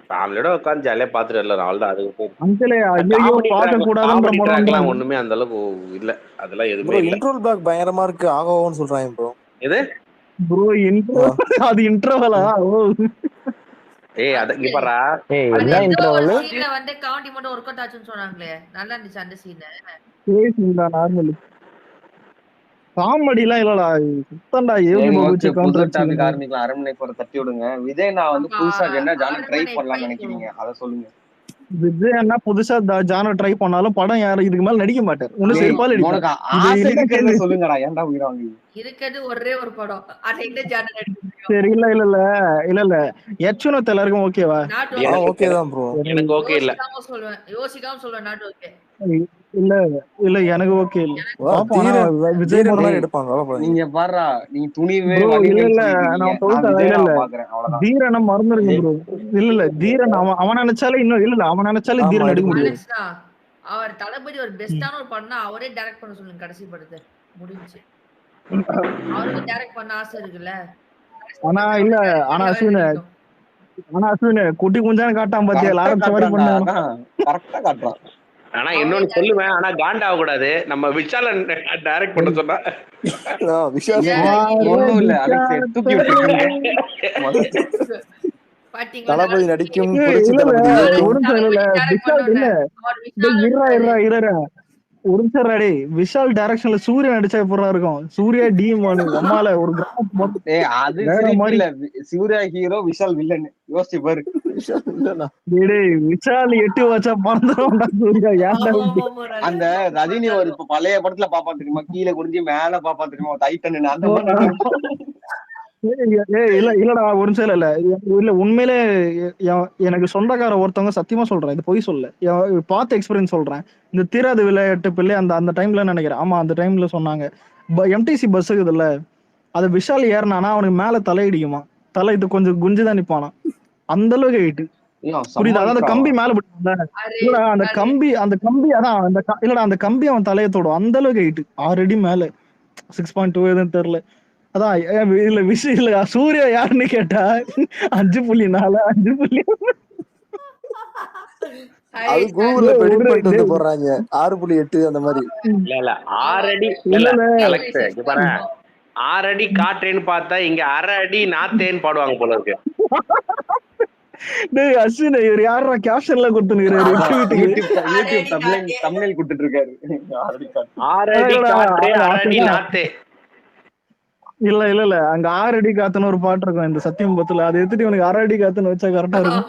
ஃபேமிலியோட உட்காந்து ஜாலியா பாத்துட்டு வரல அவள்தான். அதுக்கு அங்கிளே ஐயோ பார்க்க கூடாதுன்ற படம் ஒண்ணுமே அந்த அளவுக்கு இல்ல. அதெல்லாம் எதுவுமே ப்ரோ இல்ல. இன்ட்ரோல் பிளாக் பயங்கரமா இருக்கு ஆகோன்னு சொல்றாங்க ப்ரோ. எது ப்ரோ இன்ட்ரோ அது இன்ட்ரோவலா? ஓ ஏய் அத இங்க பாறா. ஏய் என்ன இன்ட்ரோவல்? சீன்ல வந்து கவுண்டி மட்டும் வொர்க் அவுட் ஆச்சுன்னு சொன்னாங்களே. நல்லா இருந்துச்சு அந்த சீன். பேசிங்களா நார்மல் காமெடிலாம் இல்லடா சுத்தம்டா. யோகி பாபு வச்சு கவுண்டர் டாபிக் ஆரம்பிக்கலாம். அரண்மனை போற தட்டி விடுங்க. விஜய் நான் வந்து புதுசா என்ன ஜானர் ட்ரை பண்ணலாம்னு நினைக்கிறீங்க அத சொல்லுங்க. விஜய் என்ன புதுசா ஜானர் ட்ரை பண்ணாலும் படம் யாரும் இதுக்கு மேல நடிக்க மாட்டார். ஒண்ணு செருப்பால உனக்கு ஆசை இருக்குன்னு சொல்லுங்கடா. ஏன்டா உயிராங்க இருக்குது ஒரே ஒரு படம். அது என்ன ஜானர் எடுத்து சரி இல்ல எச்சுனத் எல்லாருக்கும் ஓகேவா? ஓகே தான் ப்ரோ. எனக்கு ஓகே இல்ல. யோசிக்காம சொல்றேன் நாட் ஓகே. இல்ல எனக்கு ஓகே இல்ல. விஜய் மாதிரி எடுப்பாங்க. நீங்க பாறா நீ துணிவே இல்ல நான் சொல்றேன் தீரனை மறந்துருங்க ப்ரோ. இல்ல தீரன் அவன் நினைச்சாலே இன்னும் இல்ல அவன் நினைச்சாலே தீரன் எடுக்க முடியாது. அவர் தளபதி ஒரு பெஸ்டான ஒரு பண்ணா அவரே டைரக்ட் பண்ண சொல்லுங்க கடைசி படத்தை முடிஞ்சு. அவருக்கு டைரக்ட் பண்ண ஆசை இருக்குல்ல. ஆனா அஸ்வின் குட்டி குஞ்சான காட்டாம பாத்தியா லாரன்ஸ் மாதிரி பண்ணாங்க. கரெக்ட்டா காட்றான். ஆனா இன்னொன்னு சொல்லுவேன். ஆனா காண்டாக கூடாது. நம்ம விஷாலன் டைரக்ட் பண்ண சொன்னா விஷால் ஒண்ணும் இல்ல அலெக்ஸ் தூக்கி விட்டுருக்கீங்க. தளபதி நடிக்கும் ஒரு நிமிஷம் விஷால் டைரக்ஷன்ல சூர்யா நடிச்சா எப்படா இருக்கும்? சூர்யா டீம் அம்மால ஒரு அது மாதிரி சூர்யா ஹீரோ விஷால் வில்லன் யோசிச்சு பாரு. விஷால் எட்டி வச்சா பறந்துடும் சூர்யா. அந்த ரஜினி ஒரு இப்ப பழைய படத்துல பாப்பா தெரியுமா கீழே குடிஞ்சு மேல பாப்பா தெரியுமா டைட்டன் அந்த இல்லடா ஒரு நிமிஷம் இல்ல உண்மையிலே எனக்கு சொந்தக்கார ஒருத்தவங்க சத்தியமா சொல்றேன் இது பொய் சொல்ல பார்த்த எக்ஸ்பீரியன்ஸ் சொல்றேன். இந்த தீராத விளையாட்டு பிள்ளை அந்த டைம்ல நினைக்கிறேன். ஆமா அந்த டைம்ல சொன்னாங்க எம்டிசி பஸ் இருக்குதுல்ல அது விஷால் ஏறினானா அவனுக்கு மேல தலையிடிக்குமா. தலை இது கொஞ்சம் குஞ்சுதான் நிப்பானா அந்த அளவுக்கு ஹைட்டு. புரியுதா? அதாவது கம்பி மேல பிடிக்கும்ல அந்த கம்பி அதான் இல்லடா அந்த கம்பி அவன் தலையை தொடும் அந்த அளவுக்கு ஹைட்டு 6 அடி மேல 6.2 எதுன்னு தெரியல. அதான் இல்ல விஷயம் இல்ல சூர்யா யாருன்னு கேட்டா 5.4 5. அது கூகுள்ல ப்ரெடிக்ட் பண்ணிட்டு வந்து போறாங்க 6.8 அந்த மாதிரி. இல்ல 6 அடி இல்ல அலெக்ஸ் இங்க பாரு 6 அடி காற்றேன்னு பார்த்தா இங்க 1/2 அடி நாத்தேன்னு பாடுவாங்க போல இருக்கு. டேய் அஸ்வின் இவர் யாரா கேப்ஷன்ல கொடுத்துனுக்குறாரு யூடியூப் தம்ப்நெயில் கொடுத்துட்டு இருக்காரு 6 அடி காற்றே 1/2 அடி நாத்தே. இல்ல அங்க 6 அடி காத்துன்னு ஒரு பாட்டு இருக்கும் இந்த சத்தியம் பத்துல அதை எடுத்துட்டு இவனுக்கு 6 அடி காத்துன்னு வச்சா கரெக்டா இருக்கும்.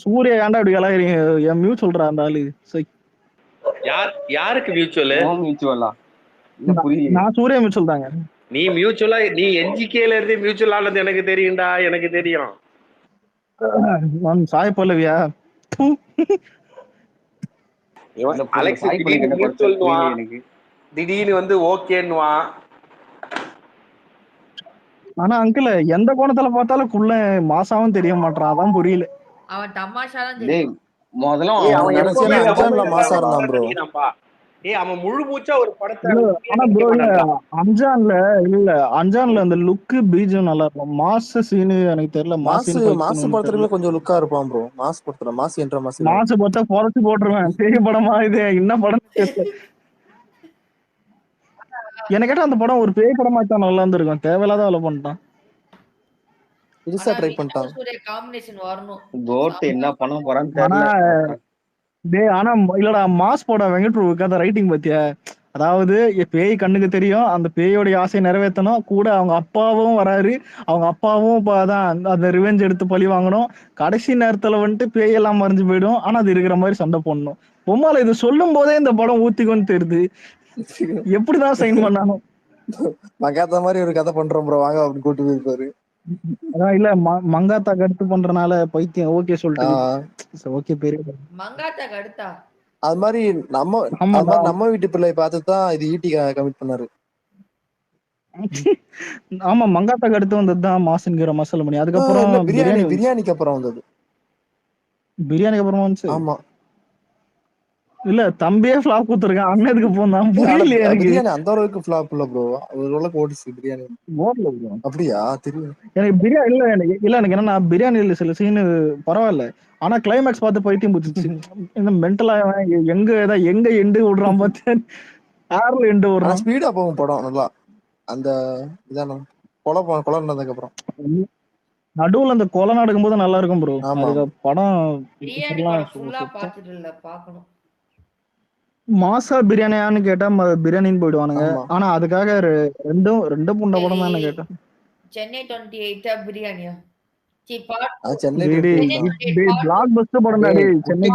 சூர்யா ஏன்டா இப்படி கலாய்றீங்க? என் மியூட் சொல்றா அந்த ஆளு. யாருக்கு மியூச்சுவலா? நான் சூர்யா மியூச்சுவல் தாங்க. நீ மியூச்சுவலா நீ என்ஜிகேல இருந்து மியூச்சுவல் ஆனது எனக்கு தெரியும்டா. எனக்கு தெரியும். சாய் பல்லவியா அலெக்ஸ் திடீர்னு வந்து ஓகேன்னுவான். ஆனா அங்கிள் எந்த கோணத்துல பார்த்தாலும் குள்ள மாசாவும் தெரிய மாட்டான். அதான் புரியல. அவன் தமாஷாலாம் தெரியும். முதல்ல அவன் முழு மூச்சா ஒரு படத்தை அஞ்சான்ல அந்த லுக்கு பீஜம் நல்லா இருக்கும். மாசு சீனு எனக்கு தெரியல. மாசு படத்துல கொஞ்சம் லுக்கா இருப்பான் ப்ரோ. மாசு படத்துல மாசு பார்த்தா பொறச்சு போட்டுருவேன். பெரிய படமா இது என்ன படம் எனக்கு கேட்டா அந்த படம் ஒரு பேய் படமா தான் நல்லா இருந்திருக்கும். தேவையில்லாத வேலை பண்ணிட்டான். புதுசா ட்ரை பண்ணிட்டான். காம்பினேஷன் வரணும். கோட் என்ன பண்ண போறான்னு தெரியல. ஆனா இல்லடா மாஸ் போட வெங்கட் பிரபுக்கு அந்த ரைட்டிங் பத்தியா அதாவது பேய் கண்ணுக்கு தெரியும், அந்த பேயோடைய ஆசையை நிறைவேற்றணும், கூட அவங்க அப்பாவும் வராரு, அவங்க அப்பாவும் அதான் அந்த ரிவெஞ்ச் எடுத்து பழி வாங்கணும். கடைசி நேரத்துல வந்துட்டு பேயெல்லாம் மறைஞ்சு போயிடும், ஆனா அது இருக்கிற மாதிரி சண்டை போடணும். பொம்மால இது சொல்லும் போதே இந்த படம் ஊத்திக்கொண்டு தெரியுது. எப்படிதான் சைன் பண்ணானோ. மங்காத்தா மாதிரி ஒரு கதை பண்றோம் ப்ரோ, வாங்க அப்படின்னு கூட்டு போயிருப்பாரு. அதான் இல்ல மங்காத்தாக்கு அடுத்து பண்றனால பைத்தியம் ஓகே சொல்லிட்டு ஓகே பேரு மங்காத்தாக்கு அடுத்தா அது மாதிரி நம்ம வீட்டு பிள்ளை பார்த்துதான் இது ஈட்டி கமிட் பண்ணாரு. ஆமா மங்காத்தாக்கு அடுத்து வந்ததுதான் மாசுங்கிற மசாலா மணி. அதுக்கப்புறம் பிரியாணிக்கு அப்புறம் வந்தது. பிரியாணிக்கு அப்புறமா வந்துச்சு. ஆமா இல்ல தம்பியே ஃபிளாப் கொடுத்துருக்கான், அண்ணனுக்கு போந்தான் புரியலையே எனக்கு. பிரியாணி அந்த அளவுக்கு ஃபிளாப் இல்ல ப்ரோ, ஓரளவுக்கு ஓடிச்சு பிரியாணி. ஓடல ப்ரோ. அப்படியா? தெரியும் எனக்கு பிரியாணி இல்ல எனக்கு என்னன்னா பிரியாணில சில சீனு பரவாயில்ல, ஆனா கிளைமேக்ஸ் பார்த்து பைத்தியம் பிடிச்சிச்சு. இந்த மென்டலா எங்க எண்டு விடுறான் பார்த்து ஏர்ல எண்டு விடுறான். ஸ்பீடா போகும் படம் நல்லா. அந்த இதான கொலை நடந்ததுக்கு அப்புறம் நடுவுல அந்த கொலை நடக்கும் போது நல்லா இருக்கும் ப்ரோ. அதுக்கு படம் மாசா பிரியாணியான்னு கேட்டா பிரியாணின்னு போயிடுவானுங்க. ஆனா அதுக்காக ரெண்டு புண்ட படம் தான் கேட்டேன். சென்னை 28 பிரியாணியா? சென்னை பிளாக் பஸ்டர் படம் தான் சென்னை.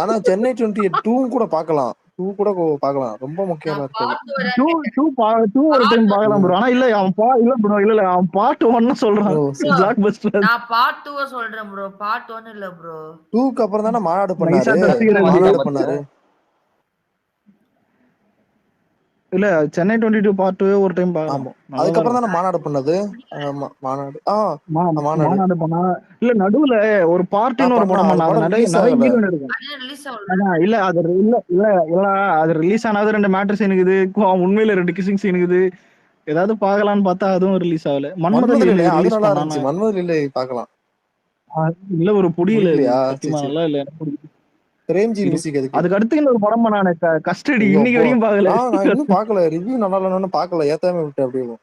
ஆனா சென்னை 28 கூட பாக்கலாம், ரொம்ப முக்கியமா இருக்கு. 2 ஒரு டைம் பார்க்கலாம் ப்ரோ. ஆனா இல்ல அவன் ப்ரோ இல்ல அவன் பார்ட் 1 சொல்றான். பிளாக் பஸ்டர் நான் பார்ட் 2 சொல்றேன் ப்ரோ, பார்ட் 1 இல்ல ப்ரோ. 2க்கு அப்புறம் தான மாநாடு பண்ணாரு. இல்ல சென்னை 22 பார்ட் 2 ஒரு டைம் பார்க்கலாம். அதுக்கு அப்புறம் தான மாநாடு பண்ணது. ஆமா மாநாடு பண்ணா இல்ல நடுவுல ஒரு பார்ட்டின்னு ஒரு படம் பண்ணாங்க. நிறைய ஹீரோயின் இருக்கும். இல்ல அது ரிலீஸ் ஆனது 2 மேட்டர் சீன் இருக்குது, உண்மையில 2 கிசிங் சீன் இருக்குது. ஏதாவது பார்க்கலாம்னு பார்த்தா அதுவும் ரிலீஸ் ஆகல. மன்மதன் இல்லை பார்க்கலாம். இல்ல ஒரு புடியல நல்லா இல்ல அதுக்கு அடுத்து இன்னொரு படம் பண்ணானே கஸ்டடி, இன்னைக்கு வரையும் பார்க்கல. நான் இன்னும் பார்க்கல, ரிவ்யூ நல்லா இல்லன்னு பார்க்கல, ஏத்தாம விட்டு அப்படியே.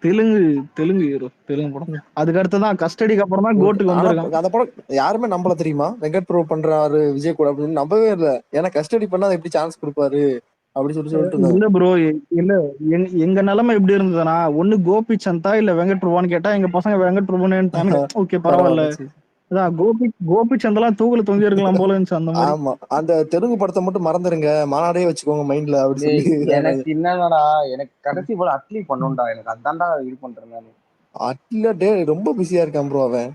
தெலுங்கு ஹீரோ, தெலுங்கு படம். அதுக்கு அடுத்து தான் கஸ்டடிக்கு அப்புறம் தான் கோட்டுக்கு வந்திருக்கான். அந்த படம் யாருமே நம்பல தெரியுமா? வெங்கட் பிரபு பண்றாரு விஜய் கூட அப்படின்னு நம்பவே இல்லை. ஏன்னா கஸ்டடி பண்ணா எப்படி சான்ஸ் கொடுப்பாரு அப்படி சொல்லிட்டு. இல்ல ப்ரோ இல்ல எங்க நிலைமை எப்படி இருந்ததுன்னா, ஒண்ணு கோபி சந்தா இல்ல வெங்கட் பிரபுன்னு கேட்டா எங்க பசங்க வெங்கட் பிரபுன்னு ஓகே பரவாயில்ல. அதான் கோபி சந்தெல்லாம் தூக்குல தொங்கி இருக்கலாம் போல இருந்துச்சு அந்த மாதிரி. ஆமா அந்த தெலுங்கு படத்தை மட்டும் மறந்துருங்க, மாநாடே வச்சுக்கோங்க மைண்ட்ல அப்படி சொல்லி. எனக்கு என்னடா எனக்கு கடைசி போல அட்லி பண்ணுண்டா, எனக்கு அதான்டா இது பண்றேன். அட்லில டே ரொம்ப பிஸியா இருக்கான் ப்ரோ அவன்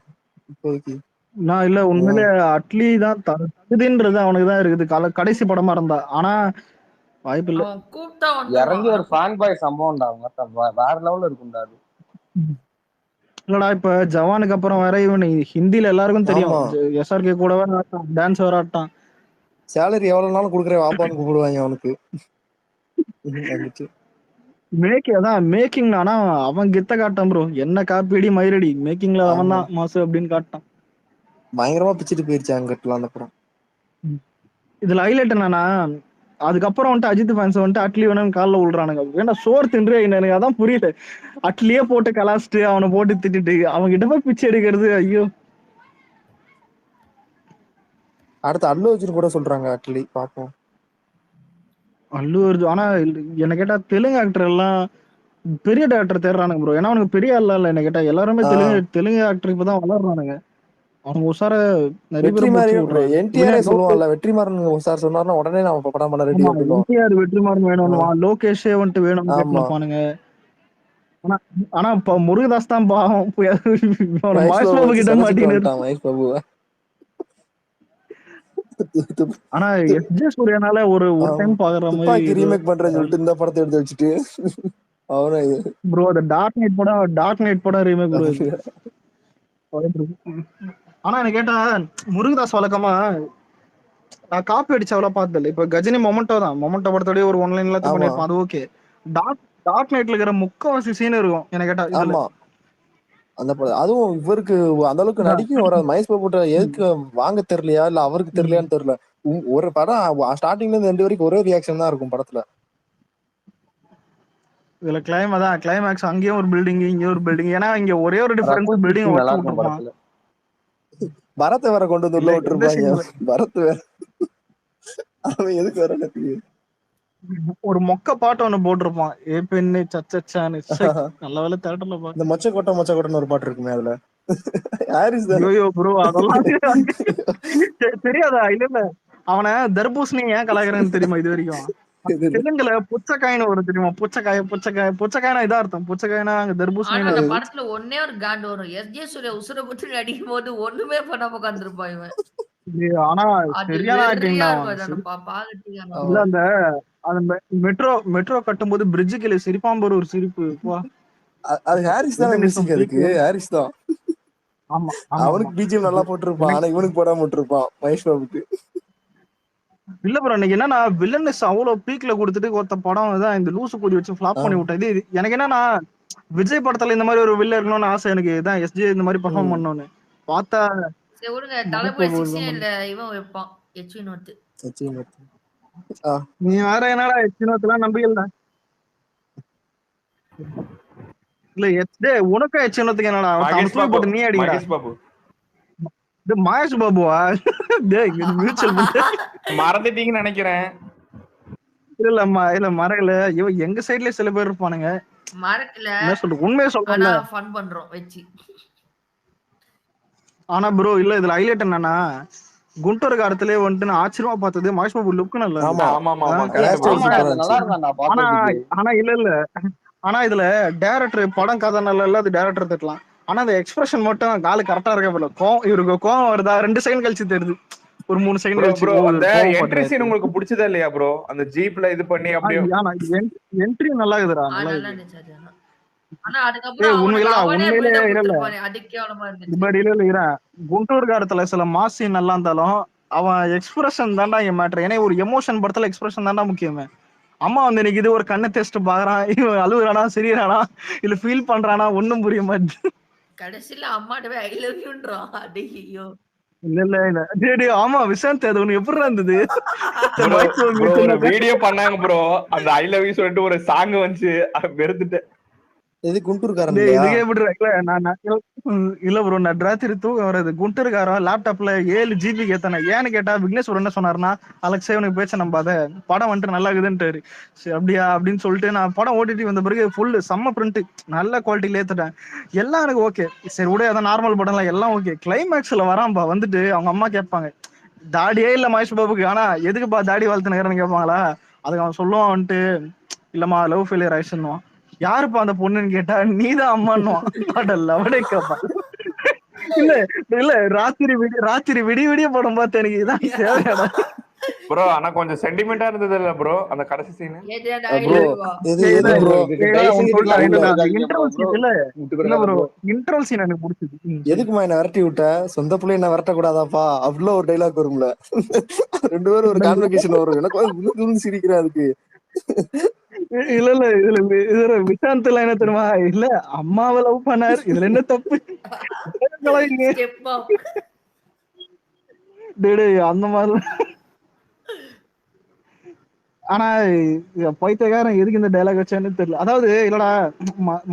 இப்போதைக்கு. நான் இல்ல உண்மையிலே அட்லி தான் தகுதின்றது அவனுக்கு தான் இருக்குது கடைசி படமா இருந்தா. ஆனா வாய்ப்பு இல்ல. இறங்கி ஒரு ஃபேன் பாய் சம்பவம்டா, வேற லெவல்ல இருக்கும்டா அது. இல்லடா இப்ப ஜவானுக்கு அப்புறம் வேற இவன் ஹிந்தில எல்லாருக்கும் தெரியும், எஸ்ஆர்கே கூடவே டான்ஸ் வேற ஆட்டான். சேலரி எவ்வளவு நாளும் குடுக்குற வாப்பான்னு கூப்பிடுவாங்க அவனுக்கு. மேக்கிங் ஆனா அவன் கித்த காட்டான் ப்ரோ. என்ன காப்பியடி மயிரடி மேக்கிங்ல அவன் தான் மாசு அப்படின்னு காட்டான். பயங்கரமா பிச்சுட்டு போயிருச்சு அங்கிட்டலாம் அந்த படம். இதுல ஹைலைட் என்னன்னா, அதுக்கப்புறம் வந்துட்டு அஜித் ஃபேன்ஸ் வந்துட்டு அட்லி வேணும்னு காலில் விழுறானுங்க. வேணா சோறு தின்று எனக்கு அதான் புரியல. அட்லியே போட்டு கலாச்சிட்டு அவனை போட்டு திட்டிட்டு அவங்க கிட்ட போய் பிச்சை எடுக்கிறது. ஐயோ அடுத்து அல்லு அர்ஜுன் கூட சொல்றாங்க அட்லி, பாப்போம். அல்லு அர்ஜுன் ஆனா என்ன கேட்டா தெலுங்கு ஆக்டர் எல்லாம் பெரிய டேரக்டர் தேடுறானுங்க ப்ரோ. ஏன்னா அவனுக்கு பெரிய ஆள் இல்ல என்ன கேட்டா, எல்லாருமே தெலுங்கு ஆக்டர் இப்பதான் வளர்றானுங்க. அவங்க உசார வெற்றிமாறன் சொன்னார்னா உடனே நான் படம் பண்ண ரெடி ஆயிடுவோம். வெற்றிமாறன் வேணும், லோகேஷே வந்துட்டு வேணும்னு கேட்பானுங்க. ஆனா இப்ப முருகதாஸ் தான் பாவம் மகேஷ் பாபு கிட்ட மாட்டீங்க. ஆனா எஸ்ஜே சூர்யானால ஒரு டைம் பாக்குற மாதிரி ரீமேக் பண்றேன்னு சொல்லிட்டு இந்த படத்தை எடுத்து வச்சுட்டு அவனே ப்ரோ அந்த டார்க் நைட் படம் ரீமேக் ப்ரோ. ஆனா எனக்கு கேட்டா முருகதாஸ் வழக்கமா நான் காப்பி அடிச்சு அவ்வளவு பார்த்ததில்ல. இப்ப கஜினி மொமெண்டோ படத்தோடய ஒரு ஒன்லைன் எல்லாத்தையும் பண்ணிருப்பான், அது ஓகே. டார்க் நைட்ல இருக்கிற முக்காவாசி சீன் இருக்கும் என்ன கேட்டா. ஆமா அந்த அதுவும் இவருக்கு அந்த அளவுக்கு நடிக்கும் வராது. மகேஷ் பாபு எதுக்கு வாங்க தெரியலையா இல்ல அவருக்கு தெரியலையான்னு தெரியல. ஒரு படம் ஸ்டார்டிங்ல இருந்து எண்டு வரைக்கும் ஒரே ரியாக்ஷன் தான் இருக்கும் படத்துல. இதுல கிளைமேக்ஸ் அங்கேயும் ஒரு பில்டிங் இங்க ஒரு பில்டிங். ஏன்னா இங்க ஒரே ஒரு டிஃபரன்ஸ் பில்டிங் பரத்தை வேற கொண்டு வந்து உள்ள விட்டுருப்பாங்க. பரத் வேற அவன் எதுக்கு வர ஒரு மொக்க பாட்டு ஒண்ணு போட்டிருப்பான் ஏ பெண்ணு சச்சான்னு நல்ல வேலை தேட்டர்ல பாக்க. இந்த மொச்ச கொட்டன்னு ஒரு பாட்டு இருக்குமே அதுல ஹாரிஸ் தானே? ஐயோ ப்ரோ அதெல்லாம் தெரியாதா? இல்ல அவனை தர்பூசணி ஏன் கலாய்கிறான்னு தெரியுமா இது வரைக்கும்? தெலுங்குல புச்சக்காயின்னு ஒரு தெரியுமா? புச்சக்காயினா இதா அர்த்தம். புச்சக்காயினா அங்க ஆனா தர்பூசணி. அந்த படத்துல ஒன்னே ஒரு காண்டு வரும். எஸ்ஜே சூர்யா உசுர குத்து அடிக்கும் போது ஒண்ணுமே பண்ணாம உட்கார்ந்துருப்பான் இவன். ஆனா அது சரியான ஆக்டிங் வெறியா தான். இருக்கும். பாக்கறதுக்கு இல்ல அந்த மெட்ரோ கட்டும்போது பிரிட்ஜு கீழே சிரிப்பான் பாரு ஒரு சிரிப்பு. அது ஹாரிஸ் தானே மியூசிக், அதுக்கு ஹாரிஸ் தான். ஆமா அவனுக்கு பிஜிஎம் நல்லா போட்டிருப்பான், ஆனா இவனுக்கு போடாம போட்டிருப்பான் மகேஷ் பாபுக்கு. இல்ல ப்ரோ இன்னைக்கு என்னன்னா வில்லனஸ் அவ்வளவு பீக்ல கொடுத்துட்டு ஒருத்த படம் தான் இந்த லூசு கூடி வச்சு ஃபிளாப் பண்ணி விட்டேன். இது எனக்கு என்னன்னா விஜய் படத்துல இந்த மாதிரி ஒரு வில்ல இருக்கணும்னு ஆசை எனக்கு. இதான் எஸ்ஜே இந்த மாதிரி பெர்ஃபார்ம் பண்ணணும்னு பார்த்தா சரி விடுங்க. தளபதி 16 இவன் வைப்பான் எச் வினோத். நீ வேற என்னடா எச் வினோத்லாம் நம்பிக்கல. இல்ல எச் உனக்கும் எச் வினோத்துக்கு என்னடா அவன் போட்டு நீ அடிக்கிறா. மகேஷ் பாபு இது மகேஷ் பாபுவா? மறந்துட்டீங்கன்னு நினைக்கிறேன். இல்ல மறையில இவன் எங்க சைடுல சில பேர் இருப்பானுங்க. மறக்கல. என்ன சொல்ற உண்மையை சொல்றேன். ஃபன் பண்றோம் வெச்சி. ஆனா ப்ரோ இல்ல இதுல ஹைலைட் என்னன்னா குண்டூர் காலத்திலே வந்துட்டு நான் ஆச்சரியமா பார்த்தது மகேஷ் பாபு லுக் நல்லா ஆனா இல்ல ஆனா இதுல டைரக்டர் படம் கதை நல்லா இல்ல, அது டைரக்டர் திட்டலாம். ஆனா அந்த எக்ஸ்பிரஷன் மட்டும் காலு கரெக்டா இருக்க போல. இவருக்கு கோவம் வருதா 2 செகண்ட் கழிச்சு தெரியுது. ஒரு 3 செகண்ட் கழிச்சு. ப்ரோ அந்த என்ட்ரி சீன் உங்களுக்கு பிடிச்சதா இல்லையா ப்ரோ? அந்த ஜீப்ல இது பண்ணி அப்படியே என்ட்ரி நல்லா இருக்குதுடா. நல்லா இருந்துச்சு. ஆனா அதுக்கப்புறம் உண்மையிலே இல்ல குண்டூர் காலத்துல சில மாஸ் சீன் நல்லா இருந்தாலும் அவன் எக்ஸ்பிரஷன் தான்டா என் மேட்டர். ஏன்னா ஒரு எமோஷன் படத்துல எக்ஸ்பிரஷன் தான்டா முக்கியமே. அம்மா வந்து இன்னைக்கு இது ஒரு கண்ணு டெஸ்ட் பாக்குறான், இவன் அழுகுறானா சிரிக்கிறானா இல்ல ஃபீல் பண்றானா ஒண்ணும் புரிய மாட்டேங்குது. கடைசியில அம்மாட்டவே ஐ லவ் யூன்றான். ஐயோ இல்ல ஆமா விசாந்த் அது ஒண்ணு எப்படி இருந்தது? ஒரு வீடியோ பண்ணாங்க ப்ரோ, அந்த ஐ லவ் யூ சொல்லிட்டு ஒரு சாங் வந்துச்சு, வெறுத்துட்டேன். இது குண்டூர்காரன் இதுக்கே எப்படி இல்ல ப்ரோ நான் ராத்திரி தூக்கம் வருது. குண்டூர்காரன் லேப்டாப்ல 7 GB ஏத்தானே. ஏன்னு கேட்டா விக்னேஸ்வர் என்ன சொன்னாருன்னா அலெக்ஸே உனக்கு பேச்ச நம்பாத, படம் வந்துட்டு நல்லா இருக்குதுன்ட்டாரு. சரி அப்படியா அப்படின்னு சொல்லிட்டு நான் படம் ஓடிட்டு வந்த பிறகு ஃபுல்லு செம்ம பிரிண்ட் நல்ல குவாலிட்டியில ஏத்துட்டேன். எல்லாம் எனக்கு ஓகே. சரி விட அதான் நார்மல் படம்லாம் எல்லாம் ஓகே. கிளைமேக்ஸ்ல வரான்பா வந்துட்டு அவங்க அம்மா கேட்பாங்க தாடியே இல்ல மகேஷ் பாபுக்கு, ஆனா எதுக்குப்பா தாடி வளர்த்துனு கேட்பாங்களா? அதுக்கு அவன் சொல்லுவான் வந்துட்டு இல்லம்மா லவ் ஃபெயிலியர் ஆயிடுச்சுன்னுவான். யாருப்பா அந்த பொண்ணுன்னு கேட்டா நீதான் அம்மான்னுவான். லவடே கேப்பா. இல்ல இல்ல ராத்திரி விடிய படம் பார்த்து எனக்கு இதான் தேவையாடா ப்ரோ. ஆனா கொஞ்சம் சென்டிமெண்டா இருந்தது இல்ல ப்ரோ அந்த கடைசி சீன்? இன்ட்ரோல் சீன் எனக்கு பிடிச்சது. எதுக்குமா என்ன விரட்டி விட்ட? சொந்த பிள்ளை என்ன விரட்ட கூடாதாப்பா அப்படிலாம் ஒரு டைலாக் வரும்ல. 2 பேரும் ஒரு கான்வெகேஷன் வரும். எனக்கு சிரிக்கிறேன் அதுக்கு. இல்ல இதுல விசாந்த் எல்லாம் என்ன தெரியுமா? இல்ல அம்மாவை லவ் பண்ணாரு, இதுல என்ன தப்பு? அந்த மாதிரி. ஆனா பைத்தியக்காரன் எதுக்கு இந்த டைலாக் வச்சான்னு தெரியல. அதாவது இல்லடா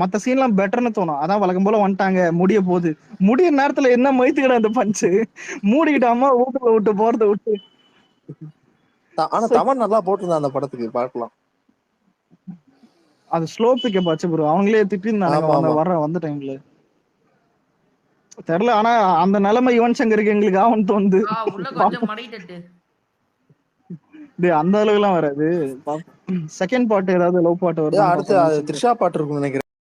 மத்த சீன் எல்லாம் பெட்டர்னு தோணும். அதான் வழக்கம் போல வந்துட்டாங்க முடிய போகுது. முடிய நேரத்துல என்ன மைத்துக்கிட அந்த பஞ்சு மூடிக்கிட்டு அம்மா வீட்டுல விட்டு போறத விட்டு. ஆனா தமன் நல்லா போட்டிருந்தான் அந்த படத்துக்கு, பார்க்கலாம். அது ஸ்லோ பிக்கப் ஆச்சு ப்ரோ. அவங்களே திட்டிருந்தாங்க வந்த டைம்ல தெரியல. ஆனா அந்த நிலைமை யுவன் சங்கருக்கு எங்களுக்கு ஆகும்னு தோணுது. அந்த அளவுக்கு எல்லாம் வராது. செகண்ட் பார்ட் ஏதாவது லவ் பாட்டு வருது. அடுத்து த்ரிஷா பாட்டு இருக்கும் நினைக்கிறேன்.